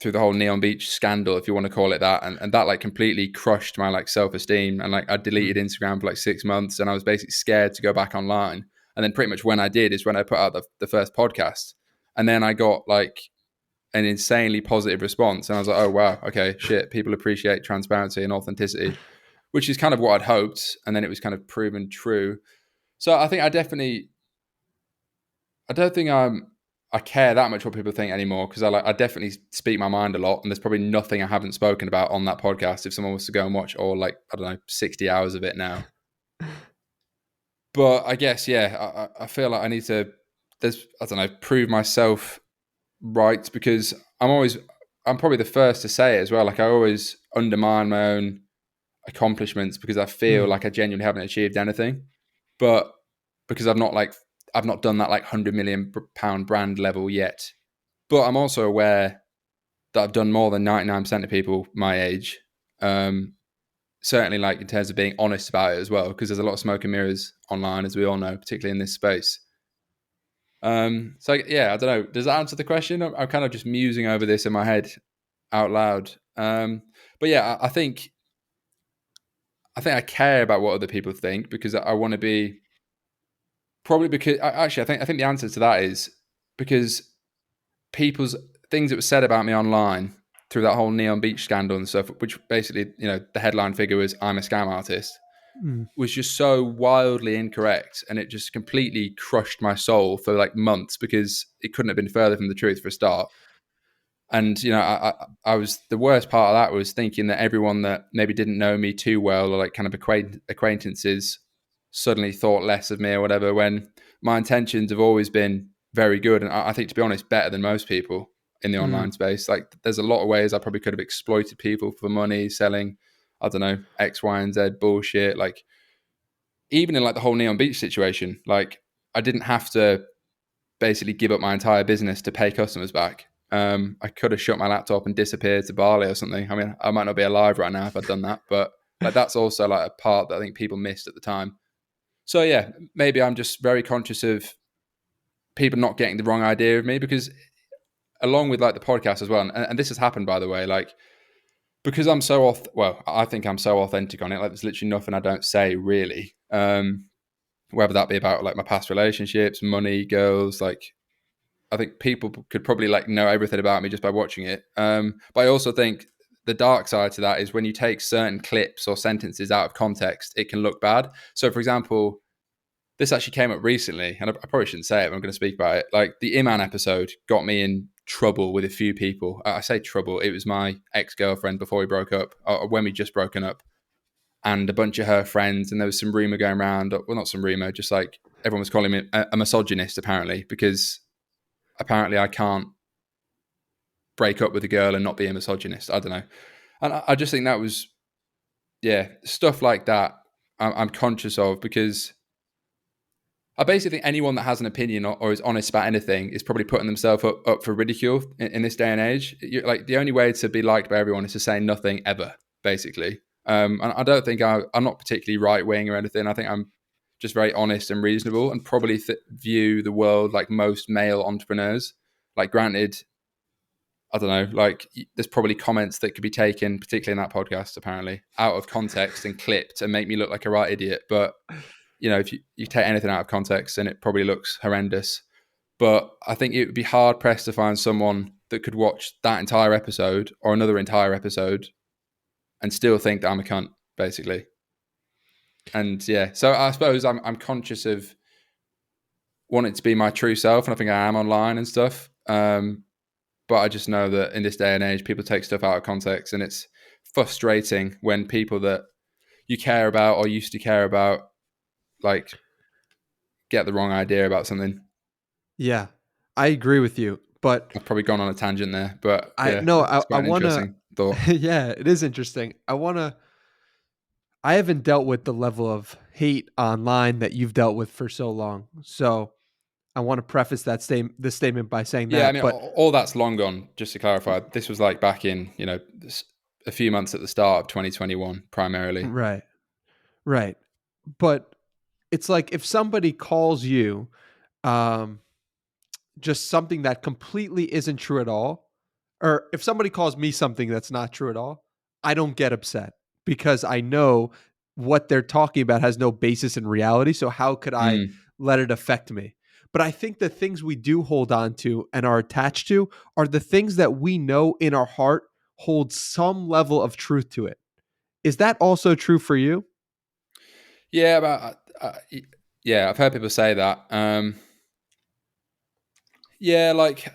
through the whole Neon Beach scandal, if you want to call it that, and that like completely crushed my like self-esteem. And like I deleted Mm. Instagram for like 6 months, and I was basically scared to go back online. And then pretty much when I did is when I put out the first podcast, and then I got like an insanely positive response, and I was like, oh wow, okay, shit, people appreciate transparency and authenticity, which is kind of what I'd hoped, and then it was kind of proven true. So I think I don't think I care that much what people think anymore because I definitely speak my mind a lot, and there's probably nothing I haven't spoken about on that podcast. If someone was to go and watch all like I don't know 60 hours of it now, but I guess yeah, I feel like I need to I don't know prove myself right because I'm probably the first to say it as well. Like I always undermine my own accomplishments because I feel Mm. like I genuinely haven't achieved anything, but because I've not done that like £100 million brand level yet. But I'm also aware that I've done more than 99% of people my age. Um, Certainly, like in terms of being honest about it as well, because there's a lot of smoke and mirrors online, as we all know, particularly in this space. So yeah, I don't know. Does that answer the question? I'm kind of just musing over this in my head out loud. But yeah, I think I care about what other people think because I want to be probably because actually I think the answer to that is because people's things that were said about me online through that whole Neon Beach scandal and stuff, which basically, the headline figure was I'm a scam artist, Mm. was just so wildly incorrect. And it just completely crushed my soul for like months because it couldn't have been further from the truth for a start. And, I was the worst part of that was thinking that everyone that maybe didn't know me too well or like kind of acquaintances suddenly thought less of me or whatever when my intentions have always been very good. And I think, to be honest, better than most people in the Mm. online space. Like there's a lot of ways I probably could have exploited people for money, selling, I don't know, X, Y, and Z bullshit. Like even in like the whole Neon Beach situation, like I didn't have to basically give up my entire business to pay customers back. I could have shut my laptop and disappeared to Bali or something. I mean, I might not be alive right now if I'd done that, but like that's also like a part that I think people missed at the time. So yeah, maybe I'm just very conscious of people not getting the wrong idea of me because along with like the podcast as well, and this has happened by the way, like because I'm so well, I think I'm so authentic on it. Like there's literally nothing I don't say really. Whether that be about like my past relationships, money, girls, like I think people could probably like know everything about me just by watching it. But I also think the dark side to that is when you take certain clips or sentences out of context, it can look bad. So, for example, this actually came up recently, and I probably shouldn't say it, but I'm going to speak about it. Like the Iman episode got me in trouble with a few people. I say trouble. It was my ex-girlfriend before we broke up, or when we just broken up, and a bunch of her friends. And there was some rumor going around. Well, not some rumor, just like everyone was calling me a misogynist, apparently, because apparently I can't break up with a girl and not be a misogynist. I don't know. And I just think that was, yeah, stuff like that I'm conscious of, because I basically think anyone that has an opinion or is honest about anything is probably putting themselves up for ridicule in this day and age. Like the only way to be liked by everyone is to say nothing ever, basically. And I don't think I'm not particularly right wing or anything. I think I'm just very honest and reasonable, and probably view the world like most male entrepreneurs. Like, granted, I don't know, like there's probably comments that could be taken, particularly in that podcast, apparently, out of context and clipped and make me look like a right idiot. But if you take anything out of context, then it probably looks horrendous. But I think it would be hard pressed to find someone that could watch that entire episode or another entire episode and still think that I'm a cunt, basically. And yeah, so I suppose I'm conscious of wanting to be my true self, and I think I am online and stuff. But I just know that in this day and age, people take stuff out of context, and it's frustrating when people that you care about or used to care about, like, get the wrong idea about something. Yeah, I agree with you, but I've probably gone on a tangent there, but I yeah, no, it's I quite an wanna. interesting thought. Yeah, it is interesting. I haven't dealt with the level of hate online that you've dealt with for so long, so I want to preface this statement by saying Yeah, I that. mean, But all that's long gone. Just to clarify, this was like back in a few months at the start of 2021, primarily. right, right, but it's like if somebody calls you, um, just something that completely isn't true at all, or if somebody calls me something that's not true at all, I don't get upset because I know what they're talking about has no basis in reality. So how could I Mm. let it affect me? But I think the things we do hold on to and are attached to are the things that we know in our heart hold some level of truth to it. Is that also true for you? Yeah, but yeah, I've heard people say that. Yeah, like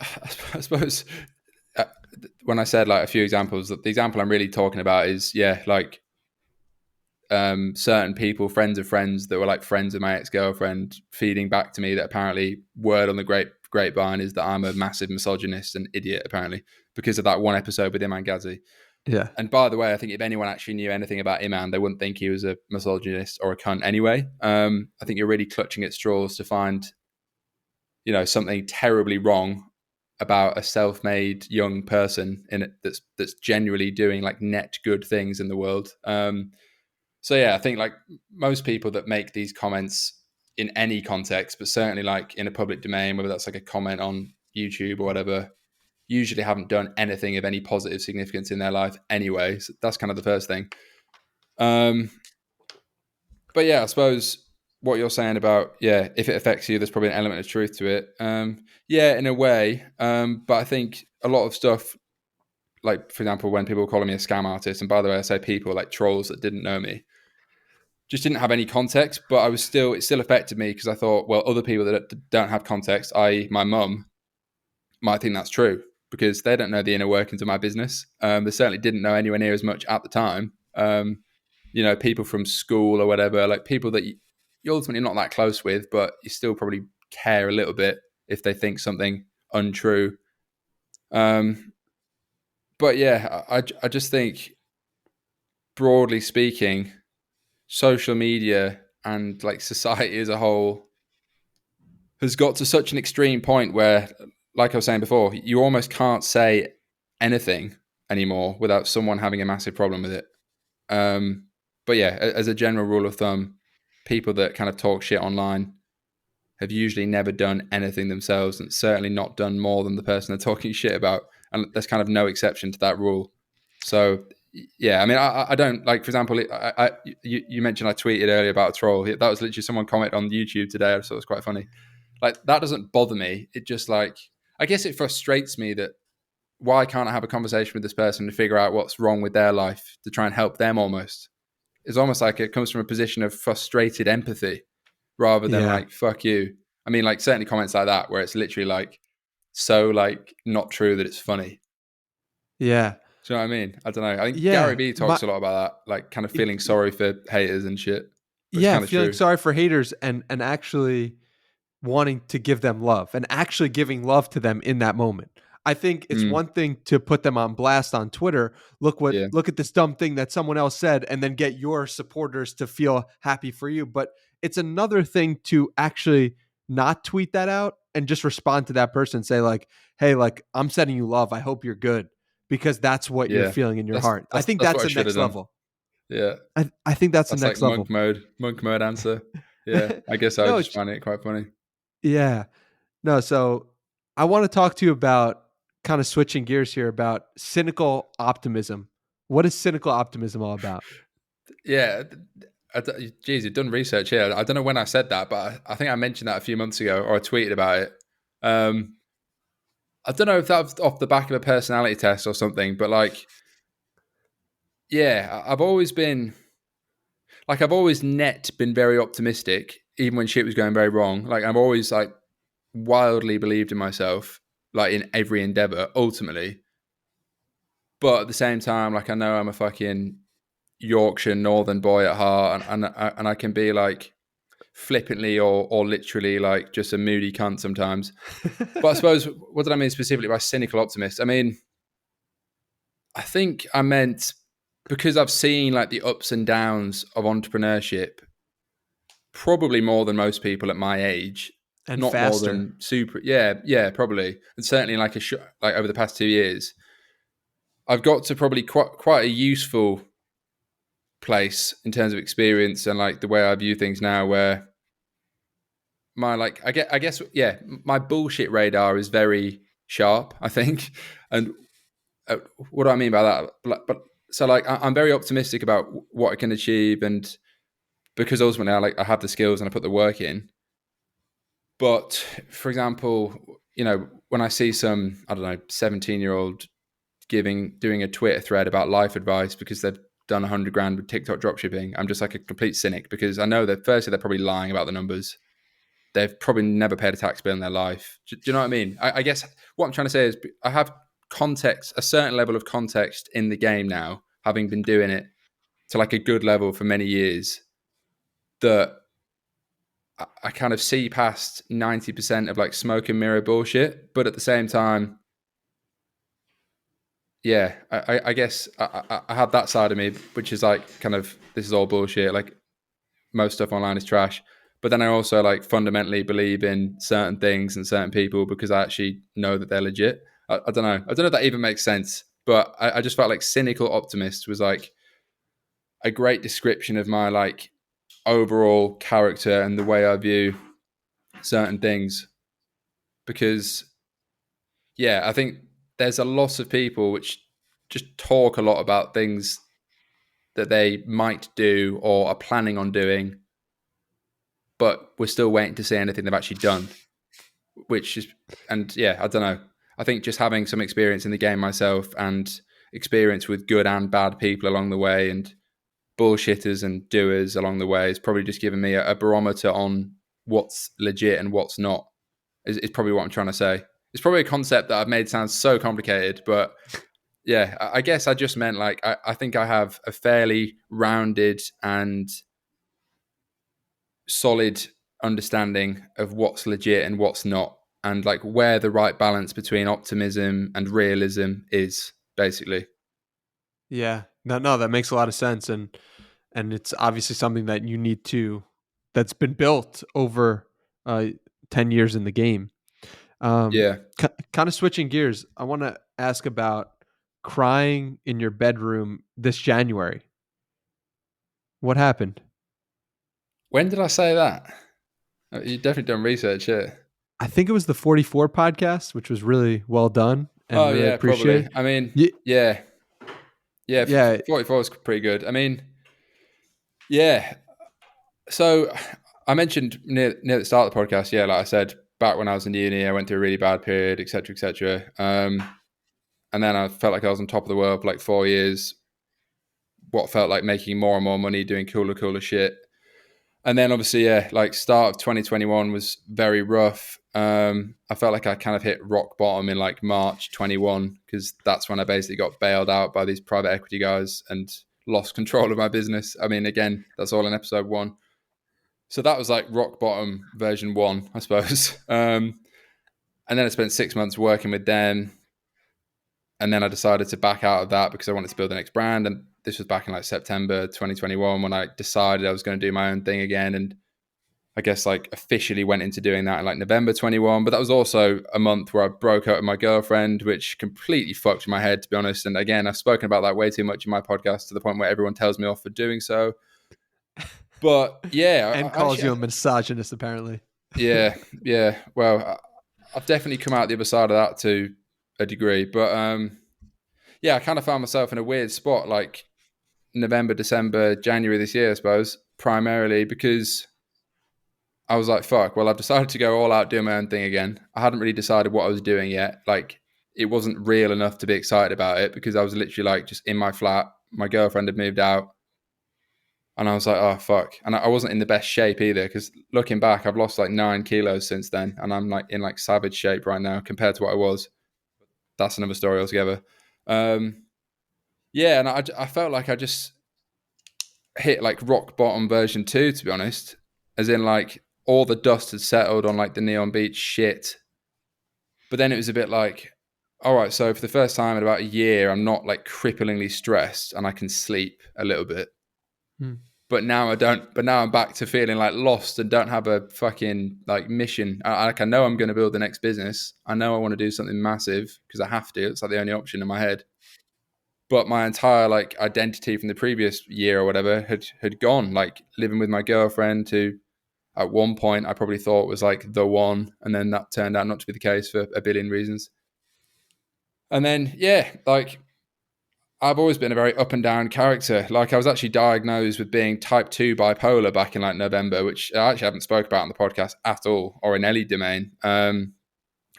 I suppose uh, when I said like a few examples, the example I'm really talking about is, yeah, like certain people, friends of friends that were like friends of my ex-girlfriend, feeding back to me that apparently word on the grapevine is that I'm a massive misogynist and idiot, apparently, because of that one episode with Iman Ghazi. Yeah. And by the way, I think if anyone actually knew anything about Iman, they wouldn't think he was a misogynist or a cunt anyway. I think you're really clutching at straws to find, something terribly wrong about a self-made young person in it that's genuinely doing like net good things in the world. So yeah, I think like most people that make these comments in any context, but certainly like in a public domain, whether that's like a comment on YouTube or whatever, usually haven't done anything of any positive significance in their life anyway. So that's kind of the first thing. Um, but yeah, I suppose what you're saying about, yeah, if it affects you, there's probably an element of truth to it. Yeah, in a way. But I think a lot of stuff, like for example, when people were calling me a scam artist, and by the way, I say people like trolls that didn't know me, just didn't have any context, but it still affected me because I thought, well, other people that don't have context, i.e. my mum, might think that's true because they don't know the inner workings of my business. They certainly didn't know anywhere near as much at the time. People from school or whatever, like people that you're ultimately not that close with, but you still probably care a little bit if they think something untrue. Um, but yeah, I just think, broadly speaking, social media and like society as a whole has got to such an extreme point where, like I was saying before, you almost can't say anything anymore without someone having a massive problem with it. But yeah, as a general rule of thumb, people that kind of talk shit online have usually never done anything themselves, and certainly not done more than the person they're talking shit about. And there's kind of no exception to that rule. So yeah, I mean, I don't like, for example, you mentioned I tweeted earlier about a troll. That was literally someone commented on YouTube today. I thought it was quite funny. Like, that doesn't bother me. It just like, I guess it frustrates me that why can't I have a conversation with this person to figure out what's wrong with their life to try and help them almost? It's almost like it comes from a position of frustrated empathy rather than Yeah. like, fuck you. I mean, like certainly comments like that where it's literally like so like not true that it's funny. Yeah. Do you know what I mean? I don't know. I think Gary Yeah. Vee My talks a lot about that, like kind of it, feeling sorry for haters and shit, which is yeah, kind of feeling true. sorry for haters and actually wanting to give them love and actually giving love to them in that moment. I think it's Mm, one thing to put them on blast on Twitter. yeah. Look at this dumb thing that someone else said and then get your supporters to feel happy for you. But it's another thing to actually not tweet that out and just respond to that person and say like, "Hey, like I'm sending you love. I hope you're good." Because that's what you're Yeah. feeling in your That's heart. I that's think that's that's what I the should have next done. level. Yeah. I think that's the That's like next level. monk mode answer. Yeah. I guess I was No, just it's finding it quite funny. yeah. No, so I want to talk to you about kind of switching gears here about cynical optimism. What is cynical optimism all about? Yeah. Geez, you've done research here. I don't know when I said that, but I think I mentioned that a few months ago or I tweeted about it. Um, I don't know if that was off the back of a personality test or something, but like, yeah, I've always been like, I've always been very optimistic, even when shit was going very wrong. Like, I've always like wildly believed in myself, like in every endeavor, ultimately. But at the same time, like, I know I'm a fucking Yorkshire Northern boy at heart, and I can be like flippantly or literally like just a moody cunt sometimes. But I suppose what did I mean specifically by cynical optimist? I mean, I think I meant because I've seen like the ups and downs of entrepreneurship, probably more than most people at my age, And not more faster. than super. Yeah, probably, and certainly like like over the past 2 years, I've got to probably quite a useful place in terms of experience and like the way I view things now, where my like I guess yeah, my bullshit radar is very sharp, I think. And what do I mean by that? But so like I'm very optimistic about what I can achieve, and because ultimately I have the skills and I put the work in. But for example, you know, when I see some, I don't know, 17-year-old doing a Twitter thread about life advice because they've done 100 grand with TikTok dropshipping, I'm just like a complete cynic, because I know that firstly they're probably lying about the numbers. They've probably never paid a tax bill in their life. Do you know what I mean? I guess what I'm trying to say is I have context, a certain level of context in the game now, having been doing it to like a good level for many years, that I kind of see past 90% of like smoke and mirror bullshit. But at the same time, yeah, I guess I have that side of me, which is like kind of, this is all bullshit. Like most stuff online is trash. But then I also like fundamentally believe in certain things and certain people because I actually know that they're legit. I don't know. I don't know if that even makes sense. But I just felt like cynical optimist was like a great description of my like overall character and the way I view certain things. Because yeah, I think there's a lot of people which just talk a lot about things that they might do or are planning on doing, but we're still waiting to see anything they've actually done. Which is, and yeah, I don't know. I think just having some experience in the game myself and experience with good and bad people along the way and bullshitters and doers along the way has probably just given me a barometer on what's legit and what's not, is probably what I'm trying to say. It's probably a concept that I've made sound so complicated, but yeah, I guess I just meant like I think I have a fairly rounded and solid understanding of what's legit and what's not, and like where the right balance between optimism and realism is, basically. Yeah. No, that makes a lot of sense. And it's obviously something that you need to that's been built over uh 10 years in the game. Um Yeah. kind of switching gears, I want to ask about crying in your bedroom this January. What happened? When did I say that? You definitely done research, yeah. I think it was the 44 podcast, which was really well done and Oh really yeah, probably. appreciated. I mean, Yeah, yeah, yeah. yeah, 44 is pretty good. I mean, yeah. So I mentioned near the start of the podcast, yeah, like I said, back when I was in uni, I went through a really bad period, etc., etc. And then I felt like I was on top of the world for like 4 years. What felt like making more and more money, doing cooler shit. And then obviously, yeah, like start of 2021 was very rough. I felt like I kind of hit rock bottom in like March 21 because that's when I basically got bailed out by these private equity guys and lost control of my business. I mean, again, that's all in episode 1. So that was like rock bottom version 1, I suppose. And then I spent 6 months working with them. And then I decided to back out of that because I wanted to build the next brand. And this was back in like September 2021 when I decided I was going to do my own thing again. And I guess like officially went into doing that in like November 21. But that was also a month where I broke up with my girlfriend, which completely fucked my head, to be honest. And again, I've spoken about that way too much in my podcast to the point where everyone tells me off for doing so. But yeah, And calls you a misogynist, apparently. yeah. Well, I've definitely come out the other side of that to a degree. But yeah, I kind of found myself in a weird spot like November, December, January this year, I suppose, primarily because I was like, fuck, well, I've decided to go all out, do my own thing again. I hadn't really decided what I was doing yet. Like, it wasn't real enough to be excited about it because I was literally like just in my flat. My girlfriend had moved out. And I was like, oh, fuck. And I wasn't in the best shape either because looking back, I've lost like 9 kilos since then. And I'm like in like savage shape right now compared to what I was. That's another story altogether. Yeah, and I felt like I just hit like rock bottom version 2, to be honest. As in like all the dust had settled on like the Neon Beach shit. But then it was a bit like, all right, so for the first time in about a year, I'm not like cripplingly stressed and I can sleep a little bit. Hmm. But now I don't. But now I'm back to feeling like lost and don't have a fucking like mission. I know I'm going to build the next business. I know I want to do something massive because I have to. It's like the only option in my head. But my entire like identity from the previous year or whatever had gone. Like living with my girlfriend, who at one point I probably thought was like the one, and then that turned out not to be the case for a billion reasons. And then yeah, like I've always been a very up and down character. Like I was actually diagnosed with being type 2 bipolar back in like November, which I actually haven't spoke about on the podcast at all or in any domain. I'm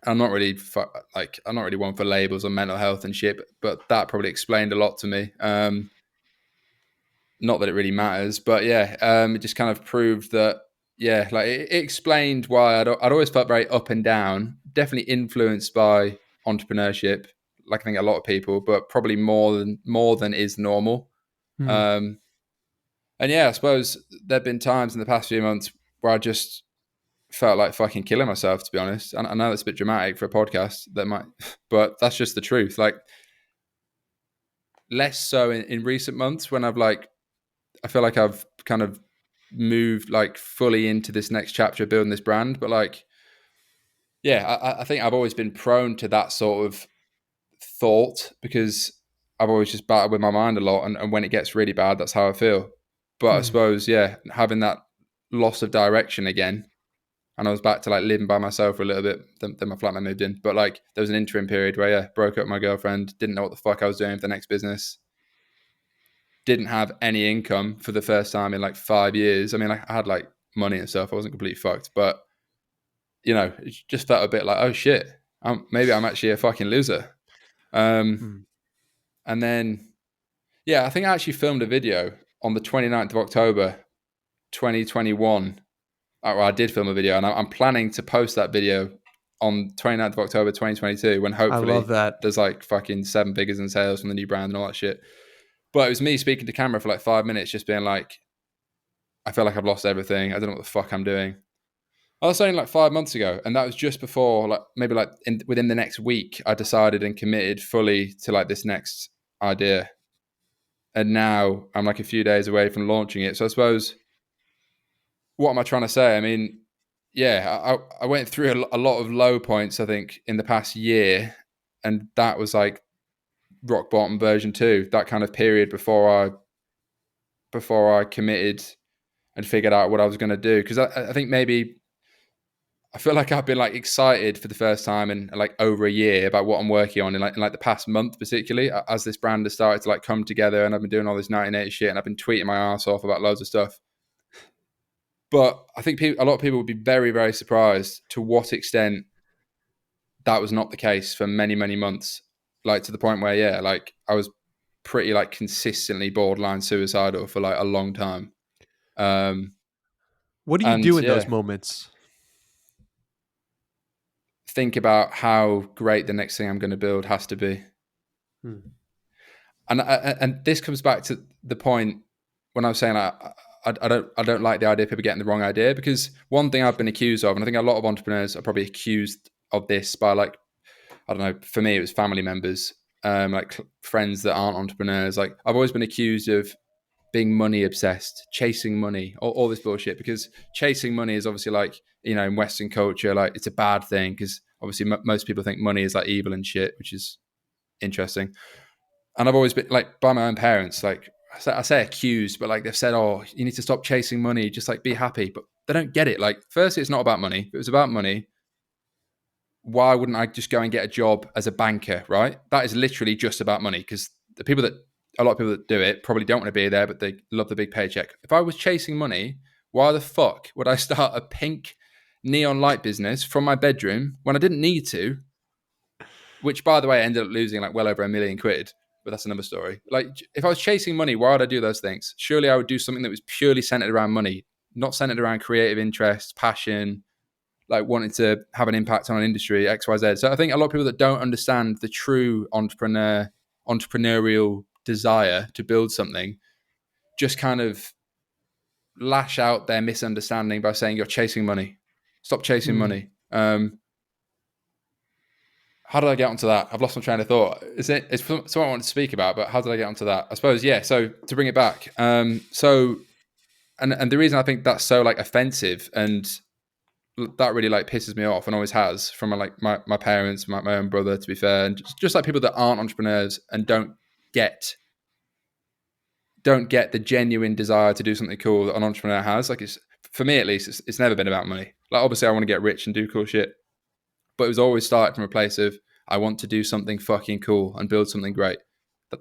not really I'm not really one for labels on mental health and shit, but that probably explained a lot to me. Not that it really matters, but yeah, it just kind of proved that, yeah, like it explained why I'd always felt very up and down, definitely influenced by entrepreneurship, like I think a lot of people, but probably more than is normal. Hmm. And yeah, I suppose there've been times in the past few months where I just felt like fucking killing myself, to be honest. And I know that's a bit dramatic for a podcast that might, but that's just the truth. Like less so in recent months when I feel like I've kind of moved like fully into this next chapter of building this brand. But like, yeah, I think I've always been prone to that sort of thought because I've always just battled with my mind a lot. And when it gets really bad, that's how I feel. But I Hmm. suppose, yeah, having that loss of direction again, and I was back to like living by myself for a little bit. Then my flatmate moved in. But like there was an interim period where, yeah, broke up with my girlfriend, didn't know what the fuck I was doing for the next business. Didn't have any income for the first time in like 5 years. I mean, I had like money and stuff. I wasn't completely fucked, but you know, it just felt a bit like, oh shit, maybe I'm actually a fucking loser. Hmm. And then, yeah, I think I actually filmed a video on the 29th of October, 2021. I did film a video and I'm planning to post that video on 29th of October, 2022, when I love hopefully that. there's like fucking 7 figures in sales from the new brand and all that shit. But it was me speaking to camera for like 5 minutes, just being like, I feel like I've lost everything. I don't know what the fuck I'm doing. I was saying like 5 months ago, and that was just before, like maybe like within the next week, I decided and committed fully to like this next idea. And now I'm like a few days away from launching it. So I suppose, what am I trying to say? I mean, yeah, I went through a lot of low points, I think, in the past year, and that was like rock bottom version 2. That kind of period before I committed and figured out what I was going to do. Because I think maybe I feel like I've been like excited for the first time in like over a year about what I'm working on in like the past month, particularly as this brand has started to like come together, and I've been doing all this 1980 shit, and I've been tweeting my ass off about loads of stuff. But I think a lot of people would be very, very surprised to what extent that was not the case for many, many months. Like to the point where, yeah, like I was pretty like consistently borderline suicidal for like a long time. Um, What do you and do in those yeah, moments? think about how great the next thing I'm going to build has to be. Hmm. And this comes back to the point when I was saying I don't like the idea of people getting the wrong idea, because one thing I've been accused of, and I think a lot of entrepreneurs are probably accused of this by like, I don't know, for me it was family members, like friends that aren't entrepreneurs. Like I've always been accused of being money obsessed, chasing money, all this bullshit. Because chasing money is obviously like, you know, in Western culture, like it's a bad thing because obviously most people think money is like evil and shit, which is interesting. And I've always been like by my own parents, like I say accused, but like they've said, oh, you need to stop chasing money, just like be happy. But they don't get it. Like, firstly, it's not about money. If it was about money, why wouldn't I just go and get a job as a banker, right? That is literally just about money, because a lot of people that do it probably don't want to be there, but they love the big paycheck. If I was chasing money, why the fuck would I start a pink neon light business from my bedroom when I didn't need to? Which, by the way, I ended up losing like well over £1 million, but that's another story. Like, if I was chasing money, why would I do those things? Surely I would do something that was purely centered around money, not centered around creative interest, passion, like wanting to have an impact on an industry, X, Y, Z. So I think a lot of people that don't understand the true entrepreneurial desire to build something just kind of lash out their misunderstanding by saying you're chasing money. Stop chasing Hmm. money. How did I get onto that? I've lost my train of thought. It's something I want to speak about, but how did I get onto that? I suppose, yeah. So to bring it back, and the reason I think that's so like offensive and that really like pisses me off and always has from my parents, my own brother, to be fair, and just like people that aren't entrepreneurs and get don't get the genuine desire to do something cool that an entrepreneur has. Like, it's, for me at least, it's never been about money. Like, obviously, I want to get rich and do cool shit, but it was always started from a place of I want to do something fucking cool and build something great.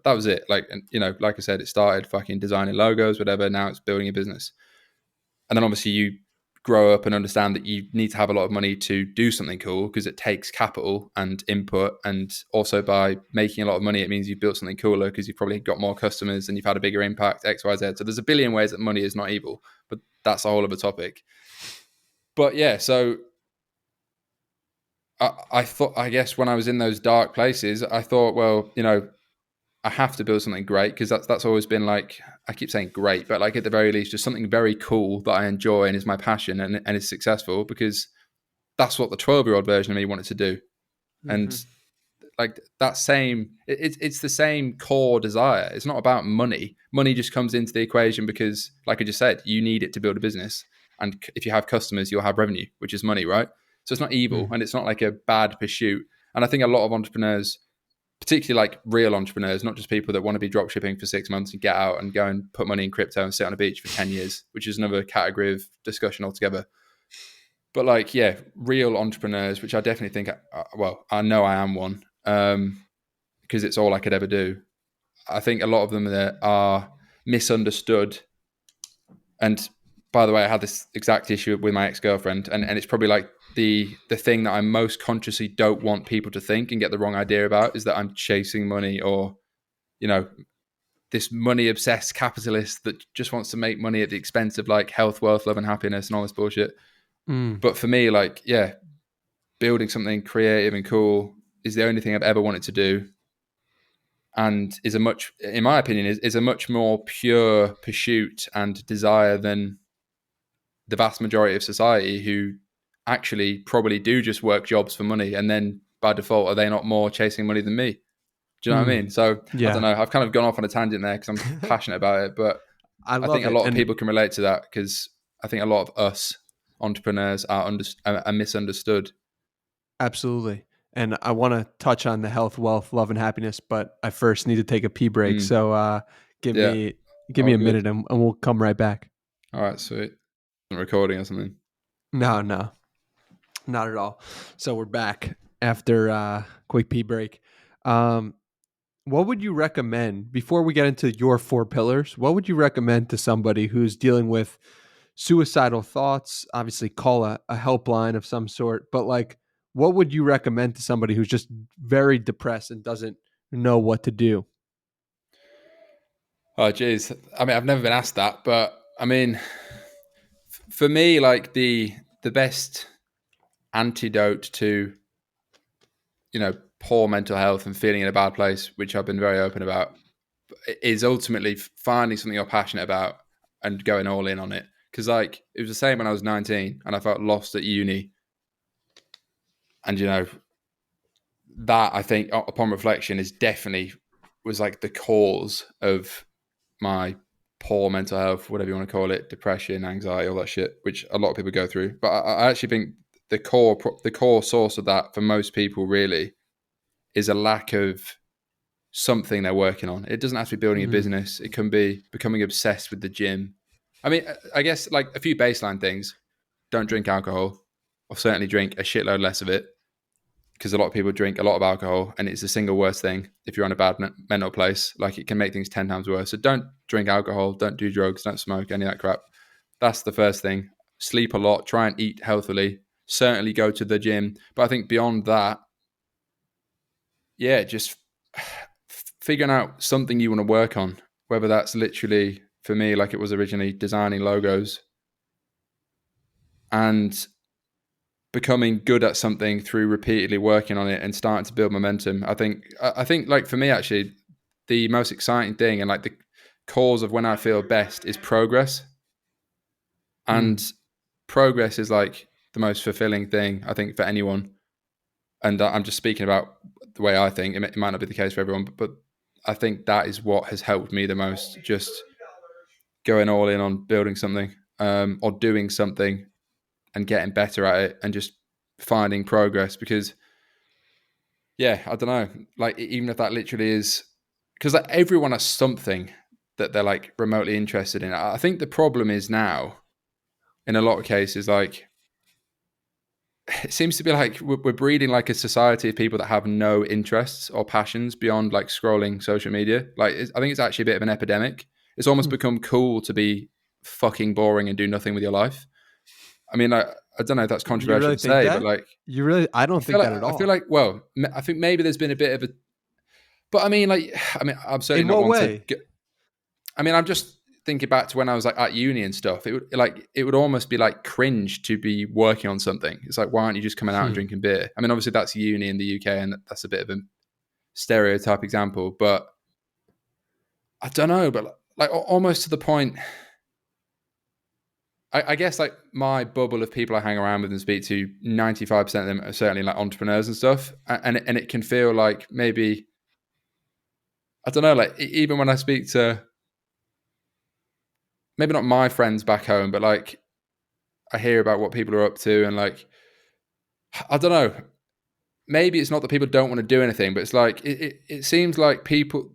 That was it. Like, and you know, like I said, it started fucking designing logos, whatever. Now it's building a business, and then obviously you grow up and understand that you need to have a lot of money to do something cool because it takes capital and input, and also by making a lot of money it means you've built something cooler because you've probably got more customers and you've had a bigger impact, XYZ. So there's a billion ways that money is not evil, but that's a whole other topic. But yeah, so I thought, I guess when I was in those dark places, I thought, well, you know, I have to build something great, because that's always been like, I keep saying great, but like at the very least, just something very cool that I enjoy and is my passion, and is successful, because that's what the 12-year-old version of me wanted to do. And Hmm. like that same, it's the same core desire. It's not about money. Money just comes into the equation because, like I just said, you need it to build a business. And if you have customers, you'll have revenue, which is money, right? So it's not evil, Hmm. and it's not like a bad pursuit. And I think a lot of entrepreneurs, particularly like real entrepreneurs, not just people that want to be drop shipping for 6 months and get out and go and put money in crypto and sit on a beach for 10 years, which is another category of discussion altogether. But like, yeah, real entrepreneurs, which I definitely think, well, I know I am one, because it's all I could ever do. I think a lot of them are misunderstood. And by the way, I had this exact issue with my ex-girlfriend, and it's probably like the thing that I most consciously don't want people to think and get the wrong idea about is that I'm chasing money, or, you know, this money obsessed capitalist that just wants to make money at the expense of like health, wealth, love, and happiness and all this bullshit. Mm. But for me, like, yeah, building something creative and cool is the only thing I've ever wanted to do, and is a much, in my opinion, is a much more pure pursuit and desire than the vast majority of society, who actually probably do just work jobs for money, and then by default, are they not more chasing money than me? Do you know what I Mm. mean? So I don't Yeah, know. I've kind of gone off on a tangent there because I'm passionate about it, but I I love think a it, lot of and people can relate to that, because I think a lot of us entrepreneurs are misunderstood. absolutely. And I want to touch on the health, wealth, love, and happiness, but I first need to take a pee break. Mm, So give yeah, me give me all a good. minute, and we'll come right back. All right, sweet. I'm recording or something. No, no, not at all. So we're back after quick pee break. Um, what would you recommend before we get into your four pillars? What would you recommend to somebody who's dealing with suicidal thoughts, obviously call a helpline of some sort. But like, what would you recommend to somebody who's just very depressed and doesn't know what to do? Oh, geez. I mean, I've never been asked that, but I mean, for me, like the best antidote to poor mental health and feeling in a bad place, which I've been very open about, is ultimately finding something you're passionate about and going all in on it. Because like it was the same when I was 19 and I felt lost at uni, and that I think upon reflection is definitely was like the cause of my poor mental health, whatever you want to call it, depression, anxiety, all that shit, which a lot of people go through. But I actually think the core source of that for most people really is a lack of something they're working on. It doesn't have to be building a Mm-hmm. business. It can be becoming obsessed with the gym. I mean, I guess like a few baseline things. Don't drink alcohol, or certainly drink a shitload less of it, because a lot of people drink a lot of alcohol and it's the single worst thing if you're on a bad mental place. Like it can make things 10 times worse. So don't drink alcohol, don't do drugs, don't smoke, any of that crap. That's the first thing. Sleep a lot, try and eat healthily, certainly go to the gym. But I think beyond that, yeah, just figuring out something you want to work on, whether that's literally for me, like it was originally designing logos and becoming good at something through repeatedly working on it and starting to build momentum. I think like for me actually, the most exciting thing and like the cause of when I feel best is progress. And progress is like the most fulfilling thing I think for anyone. And I'm just speaking about the way I think. It might not be the case for everyone, but I think that is what has helped me the most. Just going all in on building something, or doing something and getting better at it and just finding progress. Because yeah, I don't know, like even if that literally is, because like everyone has something that they're like remotely interested in. I think the problem is now in a lot of cases, like it seems to be like we're breeding like a society of people that have no interests or passions beyond like scrolling social media. Like I think it's actually a bit of an epidemic. It's almost Hmm. become cool to be fucking boring and do nothing with your life. I mean, I don't know if that's You controversial really to think say, but that? like You really? I don't think that at I feel all. like well, I think maybe there's been a bit of a, but I mean, like, I mean, I'm certainly In not what one to way? get, I mean, I'm just thinking back to when I was like at uni and stuff. It would almost be like cringe to be working on something. It's like, why aren't you just coming out and Hmm. drinking beer? I mean, obviously that's uni in the UK, and that's a bit of a stereotype example, but I don't know. But like almost to the point, I guess like my bubble of people I hang around with and speak to, 95% of them are certainly like entrepreneurs and stuff, and it can feel like maybe I don't know, like even when I speak to maybe not my friends back home, but like I hear about what people are up to, and like I don't know, maybe it's not that people don't want to do anything, but it's like it seems like people,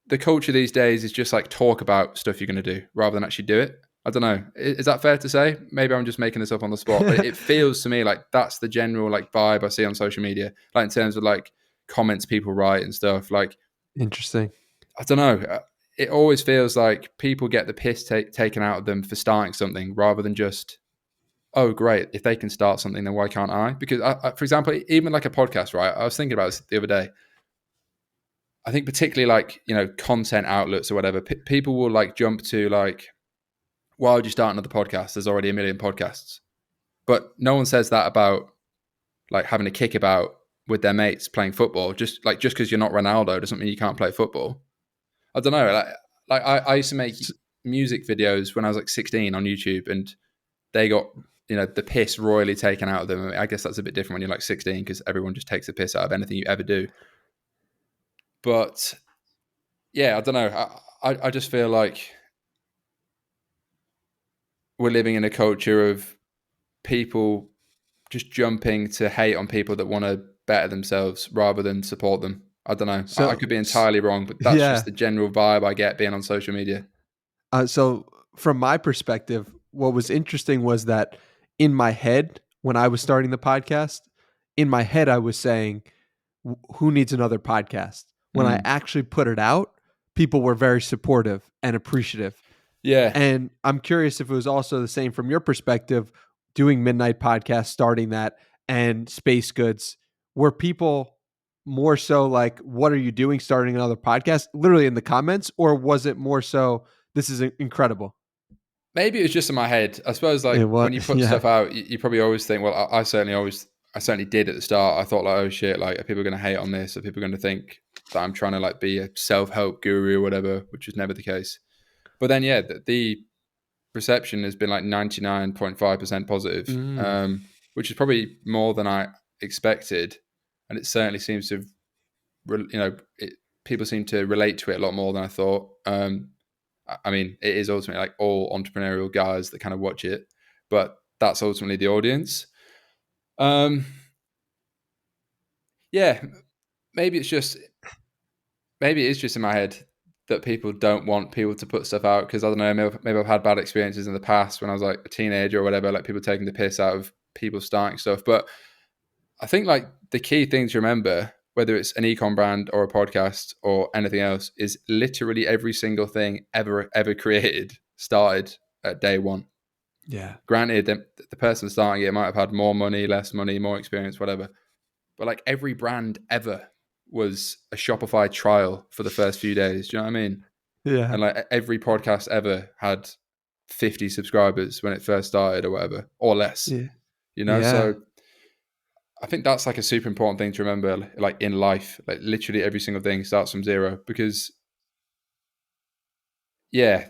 the culture these days is just like talk about stuff you're going to do rather than actually do it. I don't know. Is that fair to say? Maybe I'm just making this up on the spot, but it feels to me like that's the general like vibe I see on social media, like in terms of like comments people write and stuff. Like Interesting. I don't know. It always feels like people get the piss taken out of them for starting something rather than just, oh, great. If they can start something, then why can't I? Because, for example, even like a podcast, right? I was thinking about this the other day. I think particularly like, content outlets or whatever, people will like jump to like, why would you start another podcast? There's already a million podcasts. But no one says that about like having a kick about with their mates playing football. Just because you're not Ronaldo doesn't mean you can't play football. I don't know. Like I used to make music videos when I was like 16 on YouTube, and they got the piss royally taken out of them. I mean, I guess that's a bit different when you're like 16 because everyone just takes the piss out of anything you ever do. But yeah, I don't know. I just feel like we're living in a culture of people just jumping to hate on people that want to better themselves rather than support them. I don't know. I So, could be entirely wrong, but that's just yeah. the general vibe I get being on social media. So from my perspective, what was interesting was that in my head, when I was starting the podcast, in my head, I was saying, who needs another podcast? When I Mm, actually put it out, people were very supportive and appreciative. Yeah. And I'm curious if it was also the same from your perspective, doing Midnight Podcast, starting that, and Space Goods. Were people more so like, what are you doing starting another podcast? Literally in the comments, or was it more so, this is incredible? Maybe it was just in my head. I suppose like It when was, you put yeah. stuff out, you probably always think, well, I certainly did at the start. I thought like, oh shit, like are people going to hate on this? Are people going to think that I'm trying to like be a self-help guru or whatever, which was never the case. But then, yeah, the reception has been like 99.5% positive, Mm, which is probably more than I expected. And it certainly seems to, people seem to relate to it a lot more than I thought. I mean, it is ultimately like all entrepreneurial guys that kind of watch it, but that's ultimately the audience. Um, yeah, maybe it's just maybe it is just in my head that people don't want people to put stuff out because I don't know, maybe I've had bad experiences in the past when I was like a teenager or whatever, like people taking the piss out of people starting stuff. But I think like the key thing to remember, whether it's an ecom brand or a podcast or anything else, is literally every single thing ever created started at day one. yeah. Granted, the person starting it might have had more money, less money, more experience, whatever. But like every brand ever was a Shopify trial for the first few days. Do you know what I mean? Yeah. And like every podcast ever had 50 subscribers when it first started or whatever, or less, Yeah. you know? Yeah. So I think that's like a super important thing to remember, like in life, like literally every single thing starts from zero because yeah,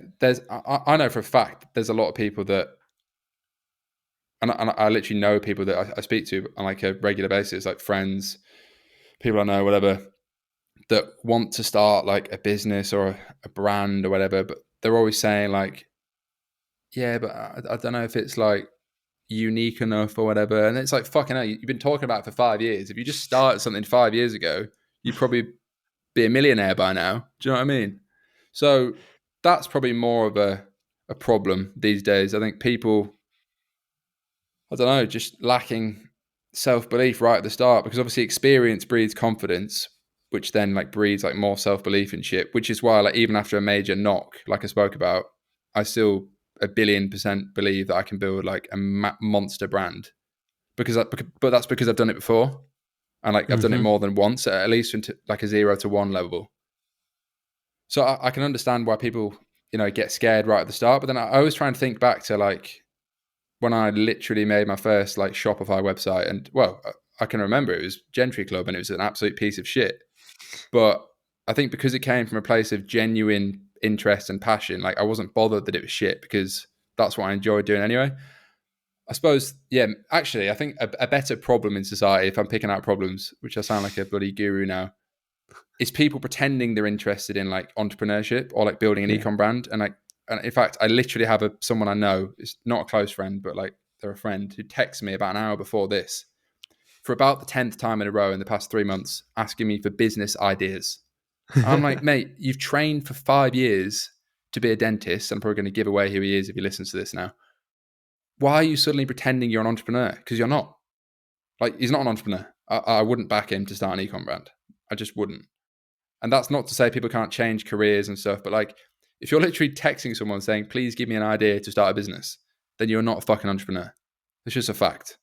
I know for a fact there's a lot of people that, and I literally know people that I speak to on like a regular basis, like friends, people I know, whatever, that want to start like a business or a brand or whatever, but they're always saying like, yeah, but I don't know if it's like unique enough or whatever. And it's like, fucking hell, you've been talking about it for 5 years. If you just started something 5 years ago, you'd probably be a millionaire by now. Do you know what I mean? So that's probably more of a problem these days. I think people, I don't know, just lacking self belief right at the start because obviously experience breeds confidence, which then like breeds like more self belief and shit. Which is why like even after a major knock, like I spoke about, I still 1,000,000,000% believe that I can build like a monster brand but that's because I've done it before and like I've done it Hmm. more than once at least into like a 0 to 1 level. So I can understand why people get scared right at the start, but then I always try and think back to like when I literally made my first like Shopify website, and well, I can remember it was Gentry Club, and it was an absolute piece of shit. But I think because it came from a place of genuine interest and passion, like I wasn't bothered that it was shit because that's what I enjoyed doing anyway. I suppose, yeah. Actually, I think a better problem in society, if I'm picking out problems, which I sound like a bloody guru now, is people pretending they're interested in like entrepreneurship or like building an Yeah. ecom brand. And in fact, I literally have someone I know, it's not a close friend, but like they're a friend who texts me about an hour before this for about the 10th time in a row in the past 3 months, asking me for business ideas. And I'm like, mate, you've trained for 5 years to be a dentist. I'm probably going to give away who he is if he listens to this now. Why are you suddenly pretending you're an entrepreneur? Because you're not. Like, he's not an entrepreneur. I wouldn't back him to start an ecom brand. I just wouldn't. And that's not to say people can't change careers and stuff, but like if you're literally texting someone saying, please give me an idea to start a business, then you're not a fucking entrepreneur. It's just a fact.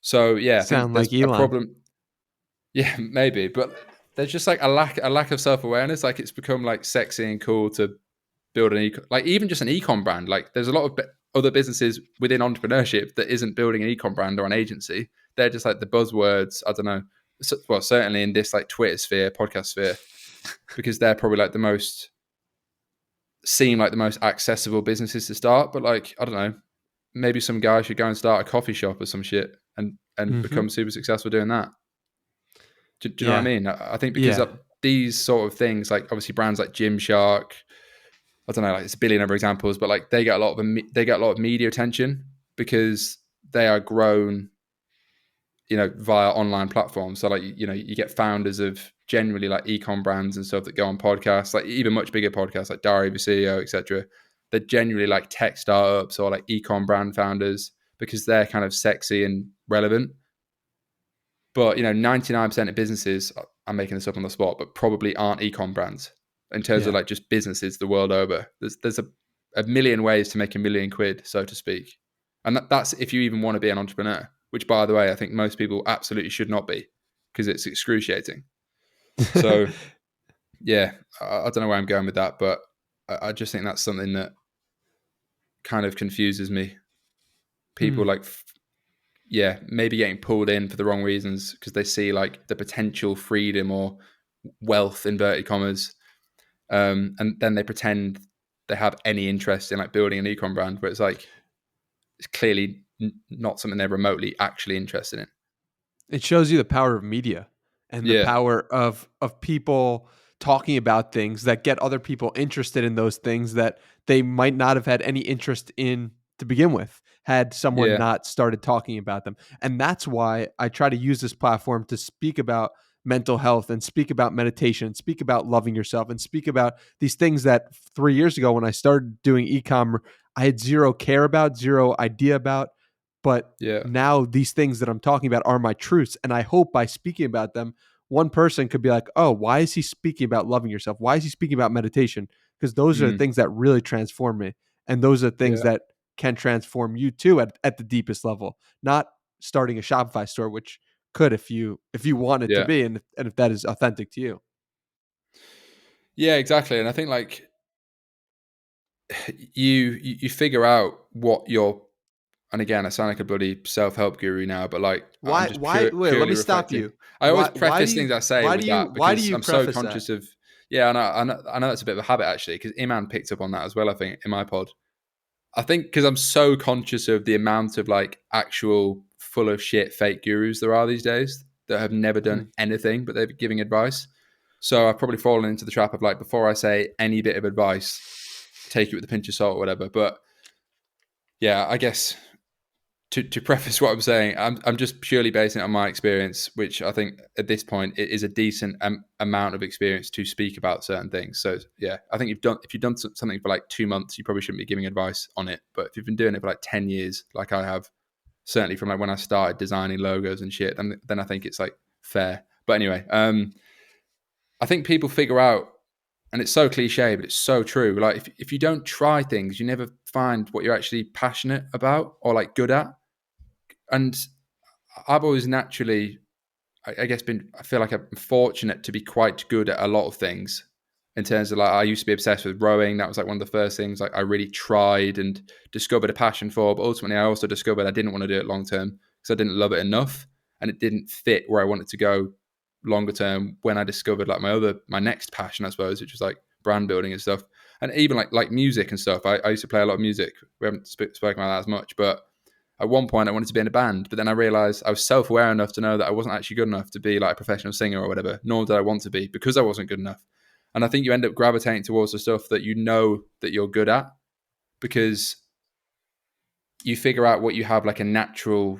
So yeah, I think Sound there's like a Elon. problem. Yeah, maybe, but there's just like a lack of self awareness. Like it's become like sexy and cool to build like even just an ecom brand. Like there's a lot of other businesses within entrepreneurship that isn't building an ecom brand or an agency. They're just like the buzzwords. I don't know. Well, certainly in this like Twitter sphere, podcast sphere, because they're probably like the most seem like the most accessible businesses to start. But like I don't know, maybe some guy should go and start a coffee shop or some shit and Hmm. become super successful doing that. Do you know what I Yeah. mean? I think because Yeah. these sort of things, like obviously brands like Gymshark, I don't know, like it's a billion other examples, but like they get a lot of media attention because they are grown, via online platforms. So like you get founders of generally like ecom brands and stuff that go on podcasts, like even much bigger podcasts like Dari the CEO, etc. They're generally like tech startups or like ecom brand founders because they're kind of sexy and relevant. But 99% of businesses, I'm making this up on the spot, but probably aren't ecom brands in terms of Yeah. like just businesses the world over. There's a a million ways to make £1,000,000, so to speak. And that's if you even want to be an entrepreneur, which, by the way, I think most people absolutely should not be, because it's excruciating. So, yeah, I don't know where I'm going with that, but I just think that's something that kind of confuses me. People Hmm. like, yeah, maybe getting pulled in for the wrong reasons because they see like the potential freedom or wealth, inverted commas, and then they pretend they have any interest in like building an econ brand, where it's like it's clearly not something they're remotely actually interested in. It shows you the power of media and the Yeah, power of people talking about things that get other people interested in those things that they might not have had any interest in to begin with, had someone yeah, not started talking about them. And that's why I try to use this platform to speak about mental health and speak about meditation, speak about loving yourself, and speak about these things that 3 years ago when I started doing e-com, I had zero care about, zero idea about. But yeah, now these things that I'm talking about are my truths. And I hope by speaking about them, one person could be like, oh, why is he speaking about loving yourself? Why is he speaking about meditation? Because those are the mm, things that really transform me. And those are things yeah, that can transform you too at the deepest level, not starting a Shopify store, which could if you want it to yeah, be and if that is authentic to you. yeah, exactly. And I think like you figure out what your, and again, I sound like a bloody self-help guru now, but like I'm just Wait, let purely me stop reflecting. you. I always preface things I say with that Why do because you I'm so preface that? conscious of. Yeah, I know that's a bit of a habit actually, because Iman picked up on that as well. I think in my pod, I think because I'm so conscious of the amount of like actual full of shit fake gurus there are these days that have never done Mm. anything but they're giving advice. So I've probably fallen into the trap of like, before I say any bit of advice, take it with a pinch of salt or whatever. But yeah, I guess to preface what I'm saying, I'm just purely basing it on my experience, which I think at this point it is a decent amount of experience to speak about certain things. So yeah, I think if you've done something for like 2 months, you probably shouldn't be giving advice on it. But if you've been doing it for like 10 years, like I have, certainly from like when I started designing logos and shit, then I think it's like fair. But anyway, I think people figure out, and it's so cliche, but it's so true. Like if you don't try things, you never find what you're actually passionate about or like good at. And I've always naturally, I guess, I feel like I'm fortunate to be quite good at a lot of things. In terms of like, I used to be obsessed with rowing. That was like one of the first things like I really tried and discovered a passion for. But ultimately, I also discovered I didn't want to do it long term because I didn't love it enough, and it didn't fit where I wanted to go longer term. When I discovered like my next passion, I suppose, which was like brand building and stuff, and even like music and stuff. I used to play a lot of music. We haven't spoken about that as much, but at one point I wanted to be in a band, but then I realized I was self-aware enough to know that I wasn't actually good enough to be like a professional singer or whatever, nor did I want to be, because I wasn't good enough. And I think you end up gravitating towards the stuff that you know that you're good at, because you figure out what you have like a natural,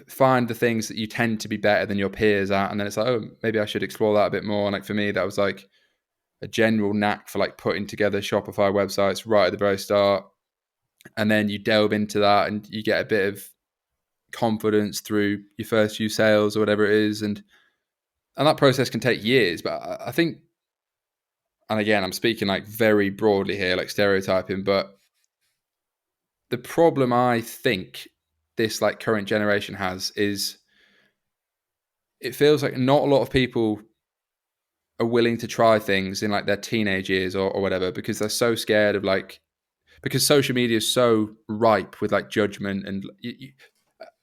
find the things that you tend to be better than your peers at, and then it's like, oh, maybe I should explore that a bit more. And like for me, that was like a general knack for like putting together Shopify websites right at the very start, and then you delve into that and you get a bit of confidence through your first few sales or whatever it is, and that process can take years. But I think, and again, I'm speaking like very broadly here, like stereotyping, but the problem I think this like current generation has is it feels like not a lot of people are willing to try things in like their teenage years or whatever, because they're so scared of like, because social media is so ripe with like judgment, and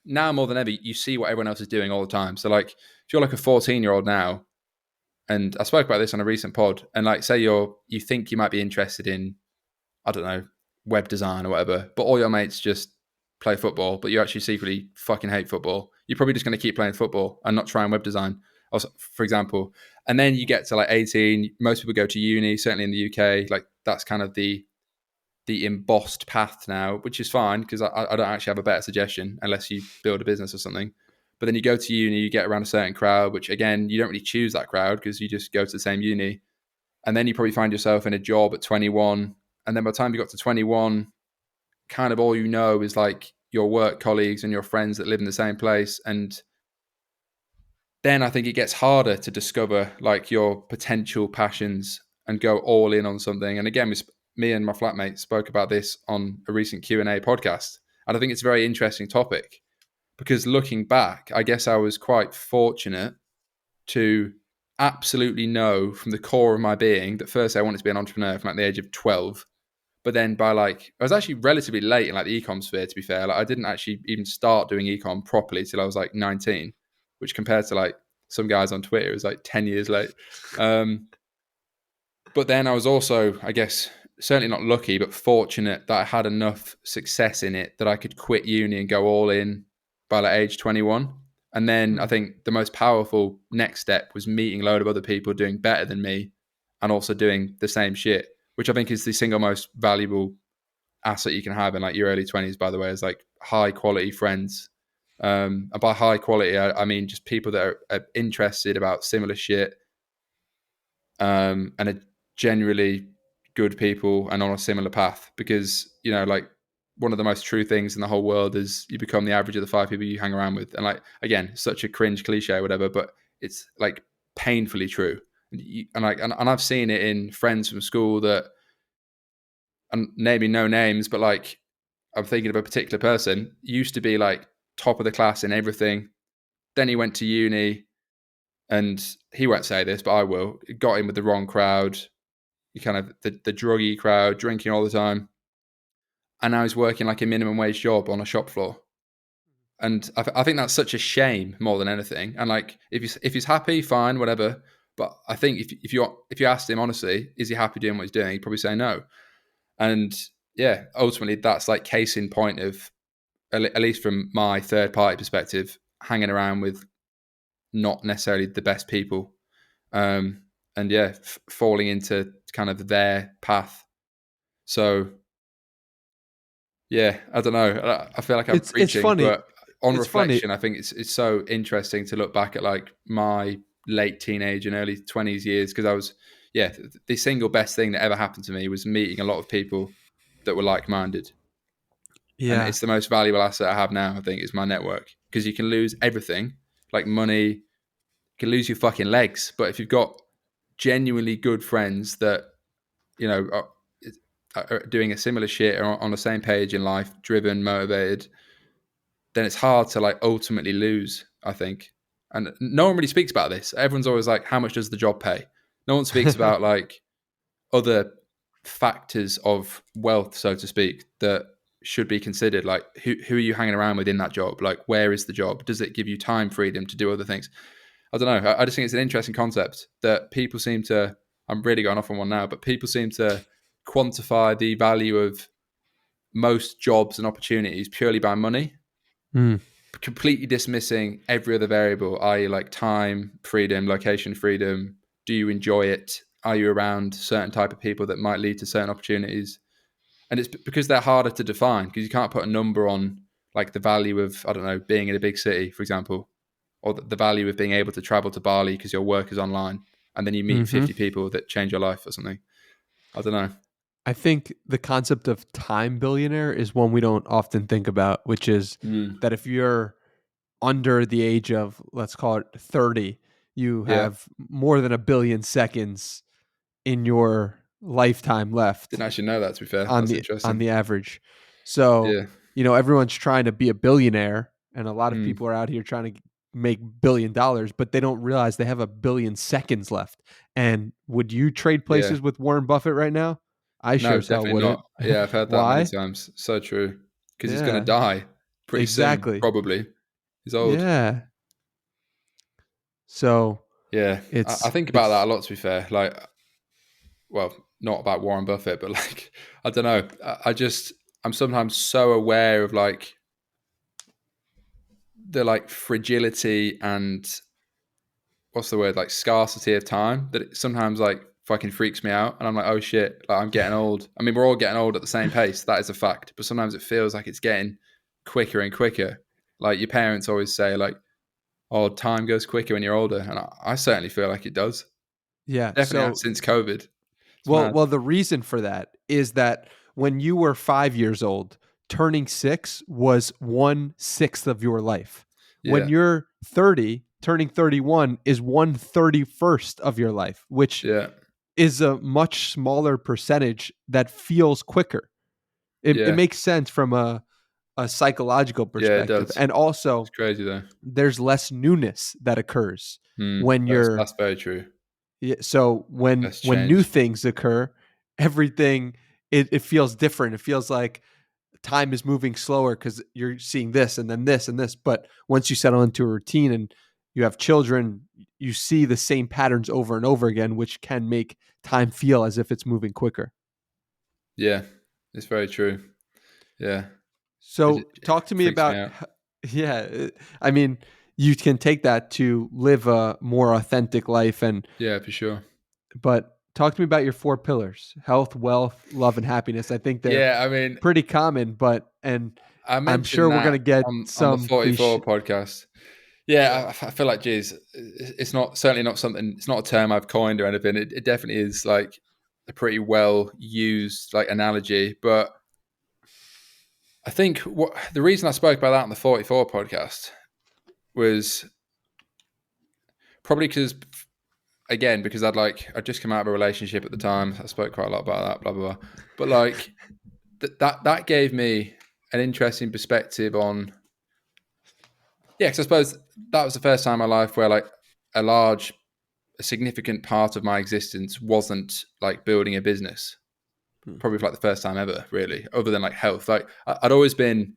now more than ever you see what everyone else is doing all the time. So like if you're like a 14-year-old now, and I spoke about this on a recent pod, and like say you think you might be interested in, I don't know, web design or whatever, but all your mates just play football, but you actually secretly fucking hate football. You're probably just going to keep playing football and not trying web design, for example. And then you get to like 18, most people go to uni, certainly in the UK, like that's kind of the embossed path now, which is fine because I don't actually have a better suggestion unless you build a business or something. But then you go to uni, you get around a certain crowd, which again, you don't really choose that crowd because you just go to the same uni. And then you probably find yourself in a job at 21. And then by the time you got to 21, kind of all you know is like your work colleagues and your friends that live in the same place. And then I think it gets harder to discover like your potential passions and go all in on something. And again, me and my flatmate spoke about this on a recent Q&A podcast. And I think it's a very interesting topic because looking back, I guess I was quite fortunate to absolutely know from the core of my being that first I wanted to be an entrepreneur from like the age of 12. But then by like, I was actually relatively late in like the ecom sphere, to be fair. Like I didn't actually even start doing ecom properly till I was like 19, which compared to like some guys on Twitter is like 10 years late. But then I was also, I guess, certainly not lucky, but fortunate that I had enough success in it that I could quit uni and go all in by like age 21. And then I Mm. think the most powerful next step was meeting a load of other people doing better than me and also doing the same shit, which I think is the single most valuable asset you can have in like your early 20s, by the way, is like high quality friends. And by high quality, I mean just people that are interested about similar shit, and are generally good people and on a similar path. Because, you know, like one of the most true things in the whole world is you become the average of the 5 people you hang around with. And like, again, such a cringe cliche or whatever, but it's like painfully true. And I've seen it in friends from school that, and maybe no names, but like I'm thinking of a particular person, used to be like top of the class in everything. Then he went to uni, and he won't say this, but I will. Got in with the wrong crowd, you kind of the druggy crowd, drinking all the time, and now he's working like a minimum wage job on a shop floor. And I think that's such a shame more than anything. And like, if he's happy, fine, whatever. But I think if you asked him honestly, is he happy doing what he's doing? He'd probably say no. And yeah, ultimately, that's like case in point of, at least from my third party perspective, hanging around with not necessarily the best people, and yeah, falling into kind of their path. So yeah, I don't know. I feel like I'm It's preaching, funny. but on It's funny. reflection, I think it's so interesting to look back at like my late teenage and early 20s years, because I was, yeah, the single best thing that ever happened to me was meeting a lot of people that were like minded. And Yeah. it's the most valuable asset I have now, I think, is my network, because you can lose everything, like money, you can lose your fucking legs, but if you've got genuinely good friends that, you know, are doing a similar shit, or on the same page in life, driven, motivated, then it's hard to like ultimately lose, I think. And no one really speaks about this. Everyone's always like, how much does the job pay? No one speaks about like other factors of wealth, so to speak, that should be considered. Like, who are you hanging around with in that job? Like, where is the job? Does it give you time freedom to do other things? I don't know. I just think it's an interesting concept that people seem to, I'm really going off on one now, but people seem to quantify the value of most jobs and opportunities purely by money, Mm. completely dismissing every other variable, i.e., like time, freedom, location, freedom. Do you enjoy it? Are you around certain type of people that might lead to certain opportunities? And it's because they're harder to define, because you can't put a number on like the value of, I don't know, being in a big city, for example, or the value of being able to travel to Bali because your work is online, and then you meet Hmm. 50 people that change your life or something. I don't know. I think the concept of time billionaire is one we don't often think about, which is Mm. that if you're under the age of, let's call it 30, you Yeah. have more than a billion seconds in your lifetime left Didn't actually know that, to be fair. on That's the interesting. average. So, Yeah. everyone's trying to be a billionaire, and a lot of Mm. people are out here trying to make $1 billion, but they don't realize they have a billion seconds left. And would you trade Yeah. places with Warren Buffett right now? I sure No, as hell definitely wouldn't. not. Yeah, I've heard that many Why? times. So true. Because he's going to Yeah, die pretty soon, exactly. probably. He's old. Yeah. So Yeah. I think about that it's a lot, to be fair. Like, well, not about Warren Buffett, but like, I don't know. I'm sometimes so aware of like the like fragility and, what's the word, like scarcity of time, that it sometimes like fucking freaks me out, and I'm like, oh shit, like I'm getting old. I mean, we're all getting old at the same pace, that is a fact, but sometimes it feels like it's getting quicker and quicker. Like your parents always say like, oh, time goes quicker when you're older, and I certainly feel like it does. yeah. Definitely has since COVID. It's Well, mad. the reason for that is that when you were 5 years old, turning 6 was 1/6 of your life. When Yeah. you're 30, turning 31 is 1/31st of your life, which Yeah. is a much smaller percentage that feels quicker. It Yeah. makes sense from a psychological Yeah, it perspective. does. And It's also, crazy though. there's less newness that occurs Mm, when that's you're that's very true. yeah, so That's when new changed. things occur, everything it feels different. It feels like time is moving slower because you're seeing this and then this and this. But once you settle into a routine and you have children, you see the same patterns over and over again, which can make time feel as if it's moving quicker. Yeah, it's very true. Yeah, So it talk to me freaks me about out. yeah, I mean, you can take that to live a more authentic life and Yeah, for sure. but talk to me about your four pillars: health, wealth, love, and happiness. I think they're Yeah, I mean, pretty common, but and I I'm mentioned sure we're gonna that get on the some 44 cliche. podcast. Yeah, Yeah. I feel like, geez, it's not certainly not something. It's not a term I've coined or anything. It definitely is like a pretty well used like analogy. But I think what the reason I spoke about that on the 44 podcast was probably because again because I'd just come out of a relationship at the time. I spoke quite a lot about that, blah blah blah. But like that gave me an interesting perspective on yeah. Because I suppose that was the first time in my life where like a large a significant part of my existence wasn't like building a business. Hmm. Probably for like the first time ever, really, other than like health. Like I'd always been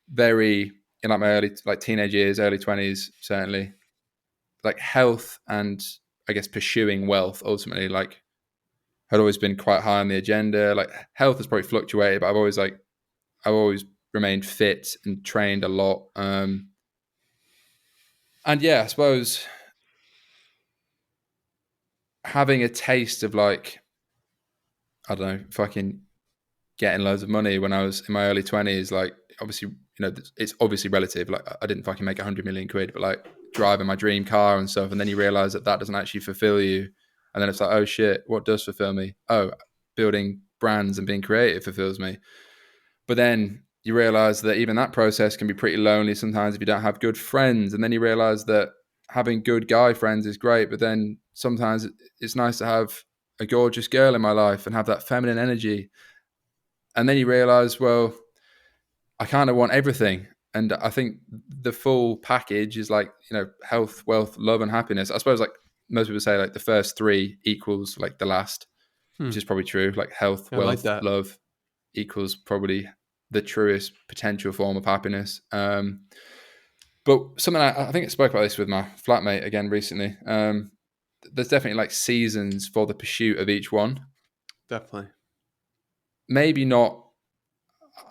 very in like my early like teenage years, early 20s, certainly like health and I guess pursuing wealth ultimately like had always been quite high on the agenda. Like health has probably fluctuated, but I've always remained fit and trained a lot. And yeah, I suppose having a taste of like I don't know, fucking getting loads of money when I was in my early 20s, like obviously, it's obviously relative. Like I didn't fucking make 100 million quid, but like driving my dream car and stuff. And then you realize that that doesn't actually fulfill you. And then it's like, oh shit, what does fulfill me? Oh, building brands and being creative fulfills me. But then you realize that even that process can be pretty lonely sometimes if you don't have good friends. And then you realize that having good guy friends is great, but then sometimes it's nice to have a gorgeous girl in my life and have that feminine energy. And then you realize, well, I kind of want everything. And I think the full package is like, health, wealth, love, and happiness. I suppose like most people say like the first three equals like the last, Hmm. which is probably true. Like health, I like wealth, that. love equals probably the truest potential form of happiness. But something I think I spoke about this with my flatmate again recently. There's definitely like seasons for the pursuit of each one. Definitely. Maybe not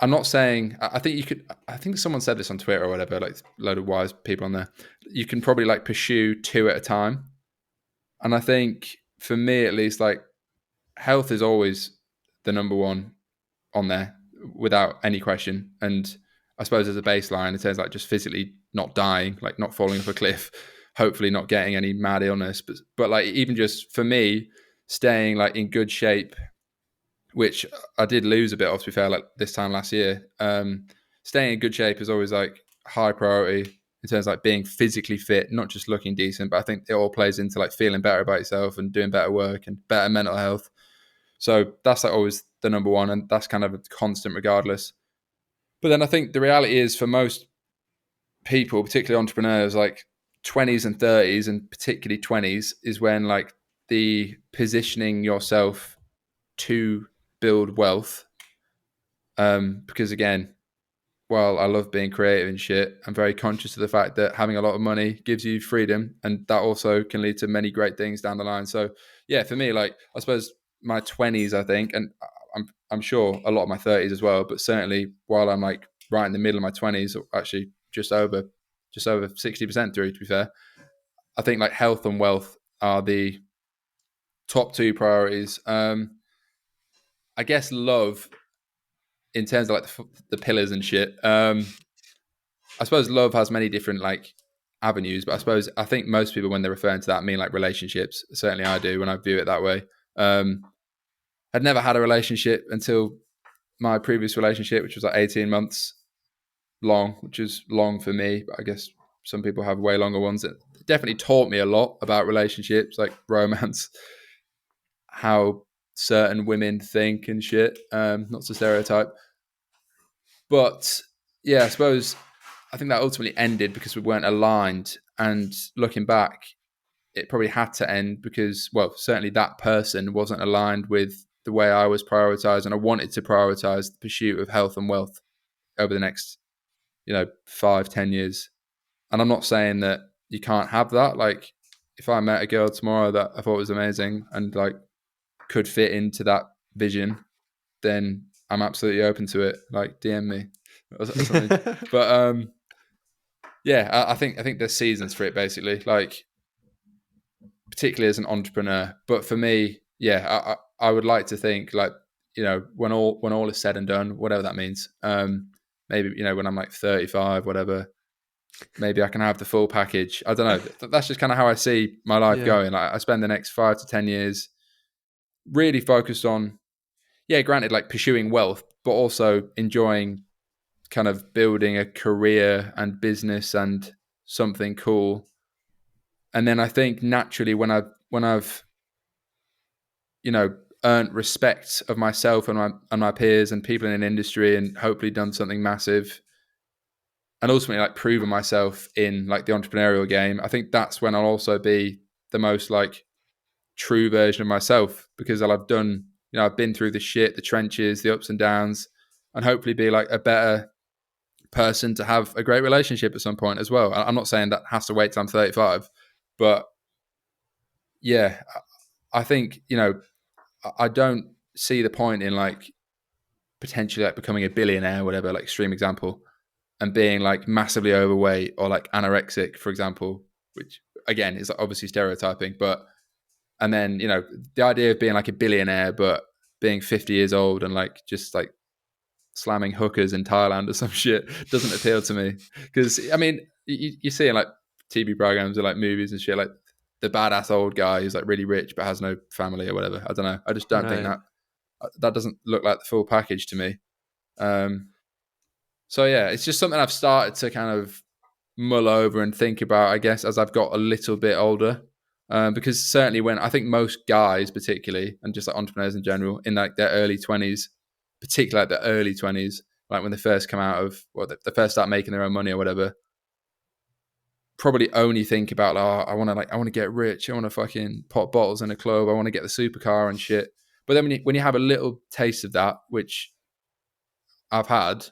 I'm not saying. I think you could. I think someone said this on Twitter or whatever. Like a load of wise people on there. You can probably like pursue two at a time. And I think for me at least, like health is always the number one on there without any question. And I suppose as a baseline, it says like just physically not dying, like not falling off a cliff, hopefully not getting any mad illness. But like even just for me, staying like in good shape which I did lose a bit of, to be fair, like this time last year. Staying in good shape is always like high priority in terms of like being physically fit, not just looking decent, but I think it all plays into like feeling better about yourself and doing better work and better mental health. So that's like always the number one, and that's kind of a constant regardless. But then I think the reality is for most people, particularly entrepreneurs, like 20s and 30s, and particularly 20s, is when like the positioning yourself to build wealth. Because again, while I love being creative and shit, I'm very conscious of the fact that having a lot of money gives you freedom, and that also can lead to many great things down the line. So yeah, for me, like I suppose my 20s, I think, and I'm sure a lot of my 30s as well, but certainly while I'm like right in the middle of my 20s, or actually just over 60% through, to be fair, I think like health and wealth are the top two priorities. I guess love in terms of like the pillars and shit. I suppose love has many different like avenues, but I think most people when they're referring to that mean like relationships. Certainly I do when I view it that way. I'd never had a relationship until my previous relationship, which was like 18 months long, which is long for me, but I guess some people have way longer ones. It definitely taught me a lot about relationships, like romance. how certain women think and shit. Not to stereotype, but yeah, I think that ultimately ended because we weren't aligned. And looking back, it probably had to end because, well, certainly that person wasn't aligned with the way I was prioritized, and I wanted to prioritize the pursuit of health and wealth over the next, 5-10 years. And I'm not saying that you can't have that. Like, if I met a girl tomorrow that I thought was amazing and like could fit into that vision, then I'm absolutely open to it. Like, DM me or something. But yeah, I think there's seasons for it basically. Like, particularly as an entrepreneur. But for me, yeah, I would like to think like, when all is said and done, whatever that means. Maybe when I'm like 35, whatever. Maybe I can have the full package. I don't know. That's just kind of how I see my life Yeah. going. Like, I spend the next 5 to 10 years really focused on, yeah, granted, like pursuing wealth, but also enjoying kind of building a career and business and something cool. And then I think naturally when I've earned respect of myself and my peers and people in an industry and hopefully done something massive and ultimately like proven myself in like the entrepreneurial game, I think that's when I'll also be the most like true version of myself because I'll have done, I've been through the shit, the trenches, the ups and downs, and hopefully be like a better person to have a great relationship at some point as well. I'm not saying that has to wait till I'm 35, but yeah, I think, I don't see the point in like potentially like becoming a billionaire, whatever, like extreme example, and being like massively overweight or like anorexic, for example, which again is obviously stereotyping, but and then the idea of being like a billionaire but being 50 years old and like just like slamming hookers in Thailand or some shit doesn't appeal to me because I mean you see in like TV programs or like movies and shit like the badass old guy who's like really rich but has no family or whatever. I don't know. I just don't think Right. that doesn't look like the full package to me. Um, so yeah, it's just something I've started to kind of mull over and think about, I guess, as I've got a little bit older. Because certainly when I think most guys, particularly, and just like entrepreneurs in general, in like their early 20s, particularly like the early 20s, like when they first come out of, well, they first start making their own money or whatever, probably only think about, like, oh, I want to get rich. I want to fucking pop bottles in a club. I want to get the supercar and shit. But then when you have a little taste of that, which I've had,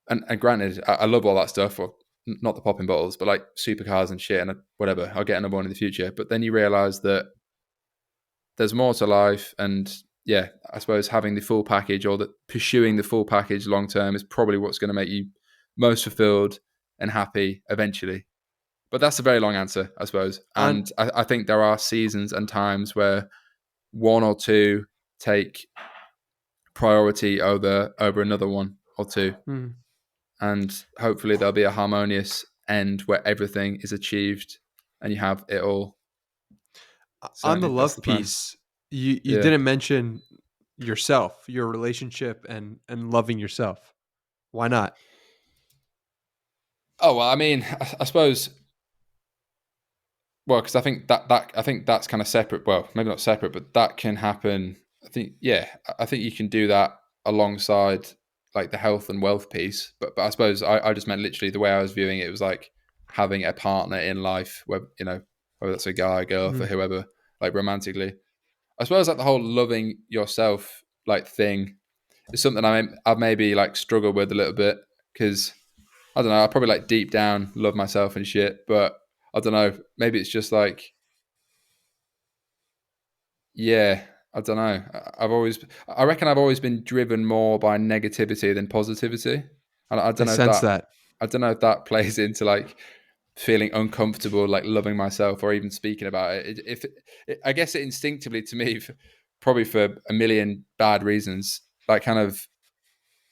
and granted, I love all that stuff, or not the popping bottles, but like supercars and shit and whatever. I'll get another one in the future. But then you realize that there's more to life. And yeah, I suppose having the full package or pursuing the full package long term is probably what's going to make you most fulfilled and happy eventually. But that's a very long answer, I suppose. On And I think there are seasons and times where one or two take priority over another one or two. mm, And hopefully there'll be a harmonious end where everything is achieved and you have it all. on the Certainly, that's the love plan. piece, you Yeah. didn't mention yourself, your relationship and loving yourself. Why not? Oh well, I mean, I suppose. Well, because I think that's kind of separate. Well, maybe not separate, but that can happen. I think yeah, I think you can do that alongside like the health and wealth piece. But I suppose I just meant literally the way I was viewing it was like having a partner in life, where whether that's a guy, girl, for Mm, whoever, like romantically. I suppose like the whole loving yourself like thing is something I've maybe like struggled with a little bit because I don't know. I probably like deep down love myself and shit, but I don't know. Maybe it's just like yeah. I don't know. I reckon I've always been driven more by negativity than positivity. And I sense that. I don't know if that plays into like feeling uncomfortable, like loving myself or even speaking about it. I guess it instinctively to me, probably for a million bad reasons, like kind of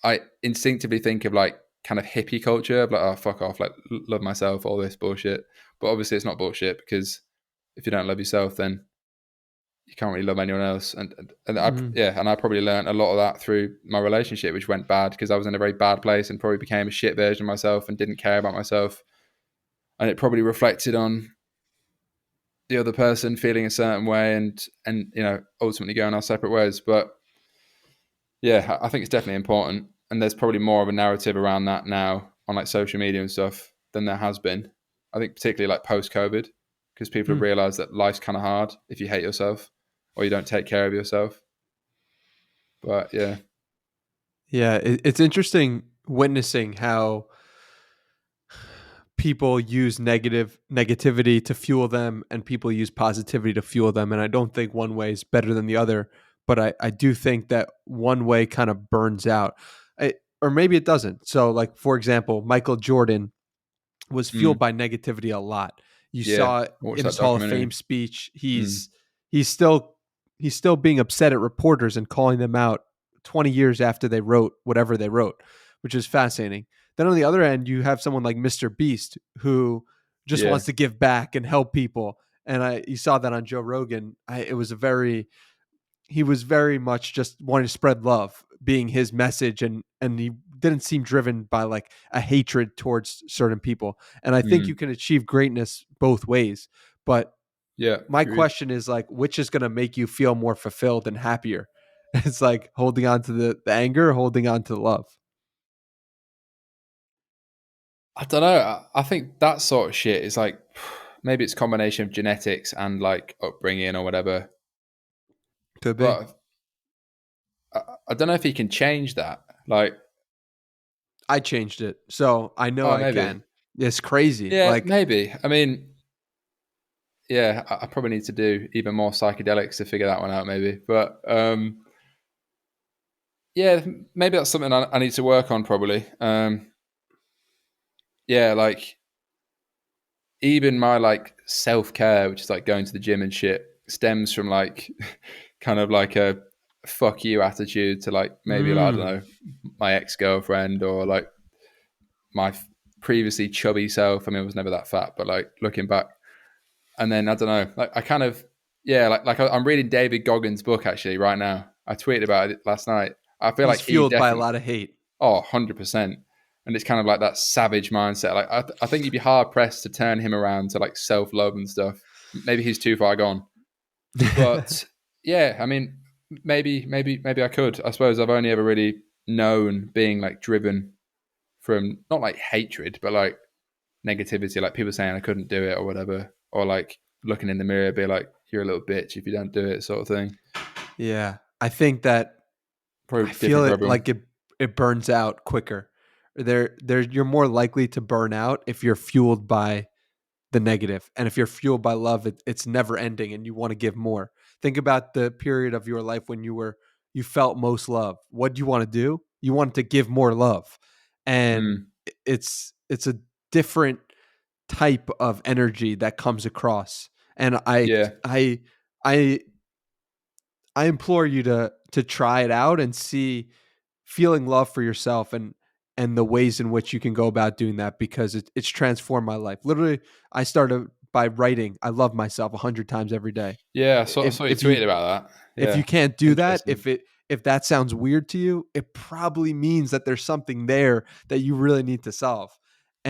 I instinctively think of like kind of hippie culture of like, oh, fuck off, like love myself, all this bullshit. But obviously it's not bullshit because if you don't love yourself, then you can't really love anyone else. And Mhm. I probably learned a lot of that through my relationship, which went bad because I was in a very bad place and probably became a shit version of myself and didn't care about myself. And it probably reflected on the other person feeling a certain way, and ultimately going our separate ways. But yeah, I think it's definitely important, and there's probably more of a narrative around that now on like social media and stuff than there has been. I think particularly like post COVID, because people have Hmm. realised that life's kind of hard if you hate yourself or you don't take care of yourself. But yeah, Yeah, it's interesting witnessing how people use negativity to fuel them and people use positivity to fuel them. And I don't think one way is better than the other, but I do think that one way kind of burns out. Or maybe it doesn't. So, like, for example, Michael Jordan was fueled mm, by negativity a lot. You yeah. saw I watched in that his Hall of documentary. Fame speech, Mm, he's still he's still being upset at reporters and calling them out 20 years after they wrote whatever they wrote, which is fascinating. Then on the other end, you have someone like Mr. Beast who just yeah. wants to give back and help people. And you saw that on Joe Rogan. It was a very he was very much just wanting to spread love being his message, and he didn't seem driven by like a hatred towards certain people. And I think you Mm, can achieve greatness both ways, but yeah. my Agreed. question is like, which is going to make you feel more fulfilled and happier? It's like holding on to the anger, or holding on to the love. I don't know. I think that sort of shit is like maybe it's a combination of genetics and like upbringing or whatever. Could be. But I don't know if he can change that. Like, I changed it, so I know oh, I maybe. can. It's crazy. Yeah, Like, maybe. I mean, yeah, I probably need to do even more psychedelics to figure that one out, maybe. But yeah, maybe that's something I need to work on, probably. Yeah, like even my like self care, which is like going to the gym and shit, stems from like kind of like a fuck you attitude to like maybe like I don't mm, know my ex girlfriend or like my previously chubby self. I mean, I was never that fat, but like looking back, and then I don't know, like I kind of yeah, I'm reading David Goggins' book actually right now. I tweeted about it last night. I feel he's like he fueled by a definitely lot of hate. 100%. And it's kind of like that savage mindset. Like I think you'd be hard pressed to turn him around to like self love and stuff. Maybe he's too far gone, but yeah, I mean, maybe I could. I suppose I've only ever really known being like driven from not like hatred, but like negativity, like people saying I couldn't do it or whatever, or like looking in the mirror, be like, "You're a little bitch if you don't do it," sort of thing. Yeah, I think that I Probably feel different for it everyone. like it burns out quicker. You're more likely to burn out if you're fueled by the negative. And if you're fueled by love, it's never ending and you want to give more. Think about the period of your life when you felt most love. What do you want to do? You want to give more love. And Mm, it's a different type of energy that comes across. And yeah, I I implore you to try it out and see feeling love for yourself and the ways in which you can go about doing that, because it's transformed my life. Literally, I started by writing I love myself 100 times every day. yeah. I If saw you if you tweeted about that. if you Yeah, can't do that, interesting. if that sounds weird to you, it probably means that there's something there that you really need to solve.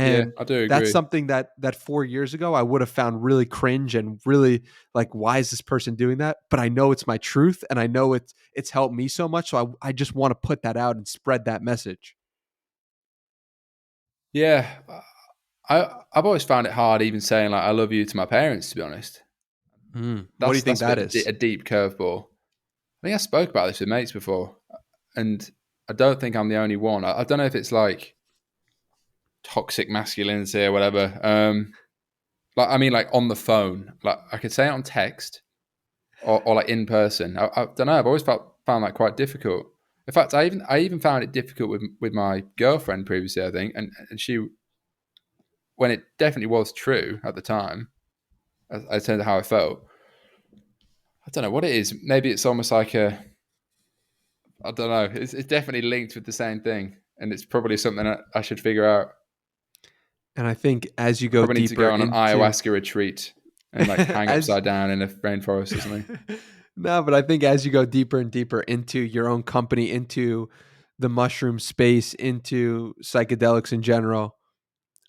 Yeah, And I do that's agree. something that 4 years ago I would have found really cringe and really like, why is this person doing that? But I know it's my truth, and I know it's helped me so much. So I just want to put that out and spread that message. Yeah, I've always found it hard even saying like I love you to my parents. To be honest, What do you think that's a that bit of is? a deep curveball. I think I spoke about this with mates before, and I don't think I'm the only one. I don't know if it's like toxic masculinity or whatever. Like I mean, like on the phone, like I could say it on text or like in person. I don't know. I've always found that quite difficult. In fact, I even found it difficult with my girlfriend previously. I think, and she when it definitely was true at the time, I turned to how I felt. I don't know what it is. Maybe it's almost like a I don't know. It's definitely linked with the same thing, and it's probably something that I should figure out. And I think as you I go probably need to deeper go on an into ayahuasca retreat and like hang as upside down in a rainforest or something. no, but I think as you go deeper and deeper into your own company, into the mushroom space, into psychedelics in general,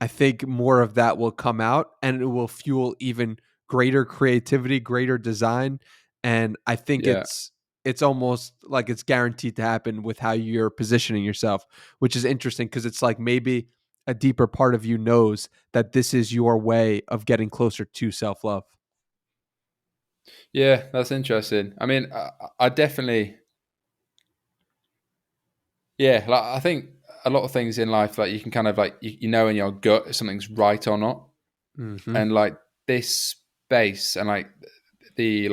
I think more of that will come out and it will fuel even greater creativity, greater design, and I think Yeah. it's almost like it's guaranteed to happen with how you're positioning yourself, which is interesting because it's like maybe a deeper part of you knows that this is your way of getting closer to self-love. Yeah, that's interesting. I mean, I definitely, yeah, like I think a lot of things in life, like you can kind of like you know in your gut if something's right or not, Mhm. and like this space and like the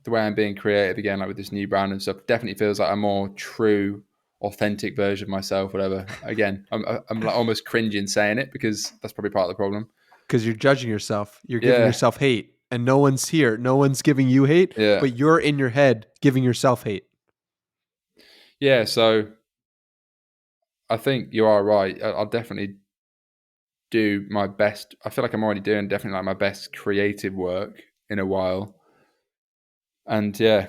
way I'm being creative again, like with this new brand and stuff, definitely feels like a more true, authentic version of myself. Whatever. Again, I'm like almost cringing saying it because that's probably part of the problem. Because you're judging yourself. You're giving Yeah, yourself hate, and no one's here. No one's giving you hate, yeah, but you're in your head giving yourself hate. yeah. So I think you are right. I'll definitely do my best. I feel like I'm already doing definitely like my best creative work in a while. And yeah,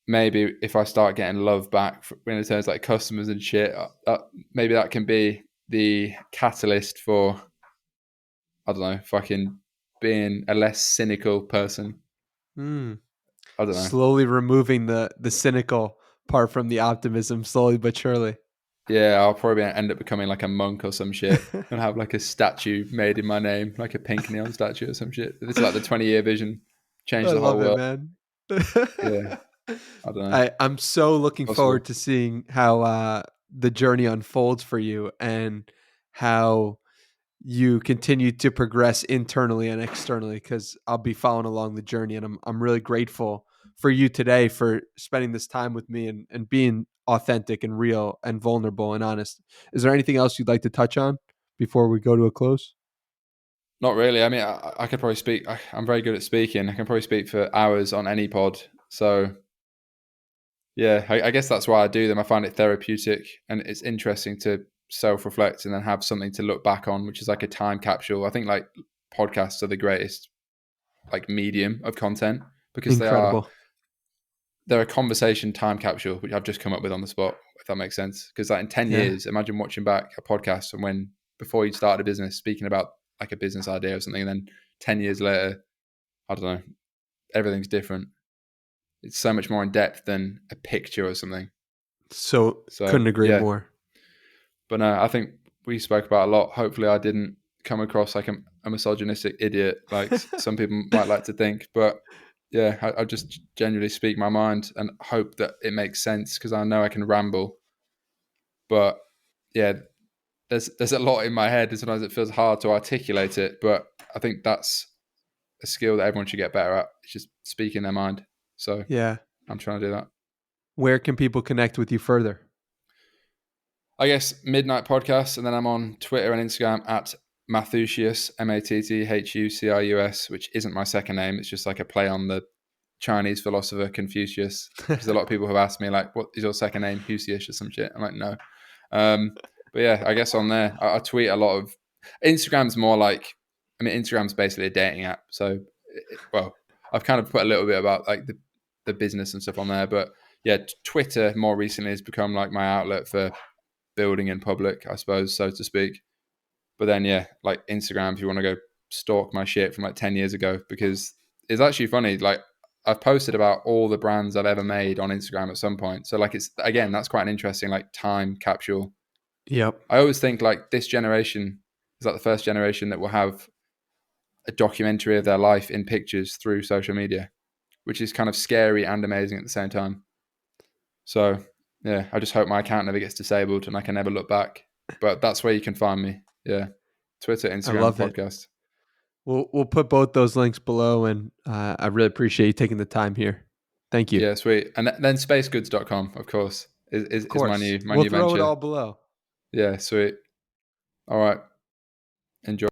maybe if I start getting love back when it turns like customers and shit, maybe that can be the catalyst for, I don't know, fucking being a less cynical person. Mm. I don't know. Slowly removing the cynical part from the optimism, slowly but surely. Yeah, I'll probably end up becoming like a monk or some shit and have like a statue made in my name, like a pink neon statue or some shit. This is like the 20-year vision, change I the whole love it, world. man. Yeah, I don't know. I'm so looking forward Possible. to seeing how the journey unfolds for you and how you continue to progress internally and externally because I'll be following along the journey and I'm really grateful for you today for spending this time with me and being authentic and real and vulnerable and honest. Is there anything else you'd like to touch on before we go to a close? Not really. I mean, I could probably speak. I'm very good at speaking. I can probably speak for hours on any pod. So yeah, I guess that's why I do them. I find it therapeutic and it's interesting to self-reflect and then have something to look back on, which is like a time capsule. I think like podcasts are the greatest like medium of content because Incredible. they're a conversation time capsule, which I've just come up with on the spot, if that makes sense. Because like in 10 Yeah. years, imagine watching back a podcast from when before you started a business, speaking about like a business idea or something, and then 10 years later, I don't know, everything's different. It's so much more in depth than a picture or something. So So couldn't agree yeah, more. but no, I think we spoke about a lot. Hopefully, I didn't come across like a misogynistic idiot, like some people might like to think. But yeah, I just genuinely speak my mind and hope that it makes sense because I know I can ramble. But yeah, there's a lot in my head, and sometimes it feels hard to articulate it. But I think that's a skill that everyone should get better at. It's just speaking their mind. So Yeah. I'm trying to do that. Where can people connect with you further? I guess Midnight Podcast, and then I'm on Twitter and Instagram at Mathusius, Matthucius, which isn't my second name. It's just like a play on the Chinese philosopher Confucius. Because a lot of people have asked me, like, what is your second name, Husius or some shit? I'm like, no. But yeah, I guess on there, I tweet a lot of. Instagram's more like, I mean, Instagram's basically a dating app. So, well, I've kind of put a little bit about like the business and stuff on there. But yeah, Twitter more recently has become like my outlet for building in public, I suppose, so to speak. But then, yeah, like Instagram, if you want to go stalk my shit from like 10 years ago, because it's actually funny. Like, I've posted about all the brands I've ever made on Instagram at some point. So, like, it's again, that's quite an interesting, like, time capsule. Yep. I always think, like, this generation is like the first generation that will have a documentary of their life in pictures through social media, which is kind of scary and amazing at the same time. So yeah, I just hope my account never gets disabled and I can never look back. But that's where you can find me. Yeah, Twitter, I Instagram, love it. podcast. We'll put both those links below, and I really appreciate you taking the time here. Thank you. Yeah, sweet. And then spacegoods.com, of course, Of is my course, new we'll throw it venture. all below. Yeah, sweet. All right, enjoy.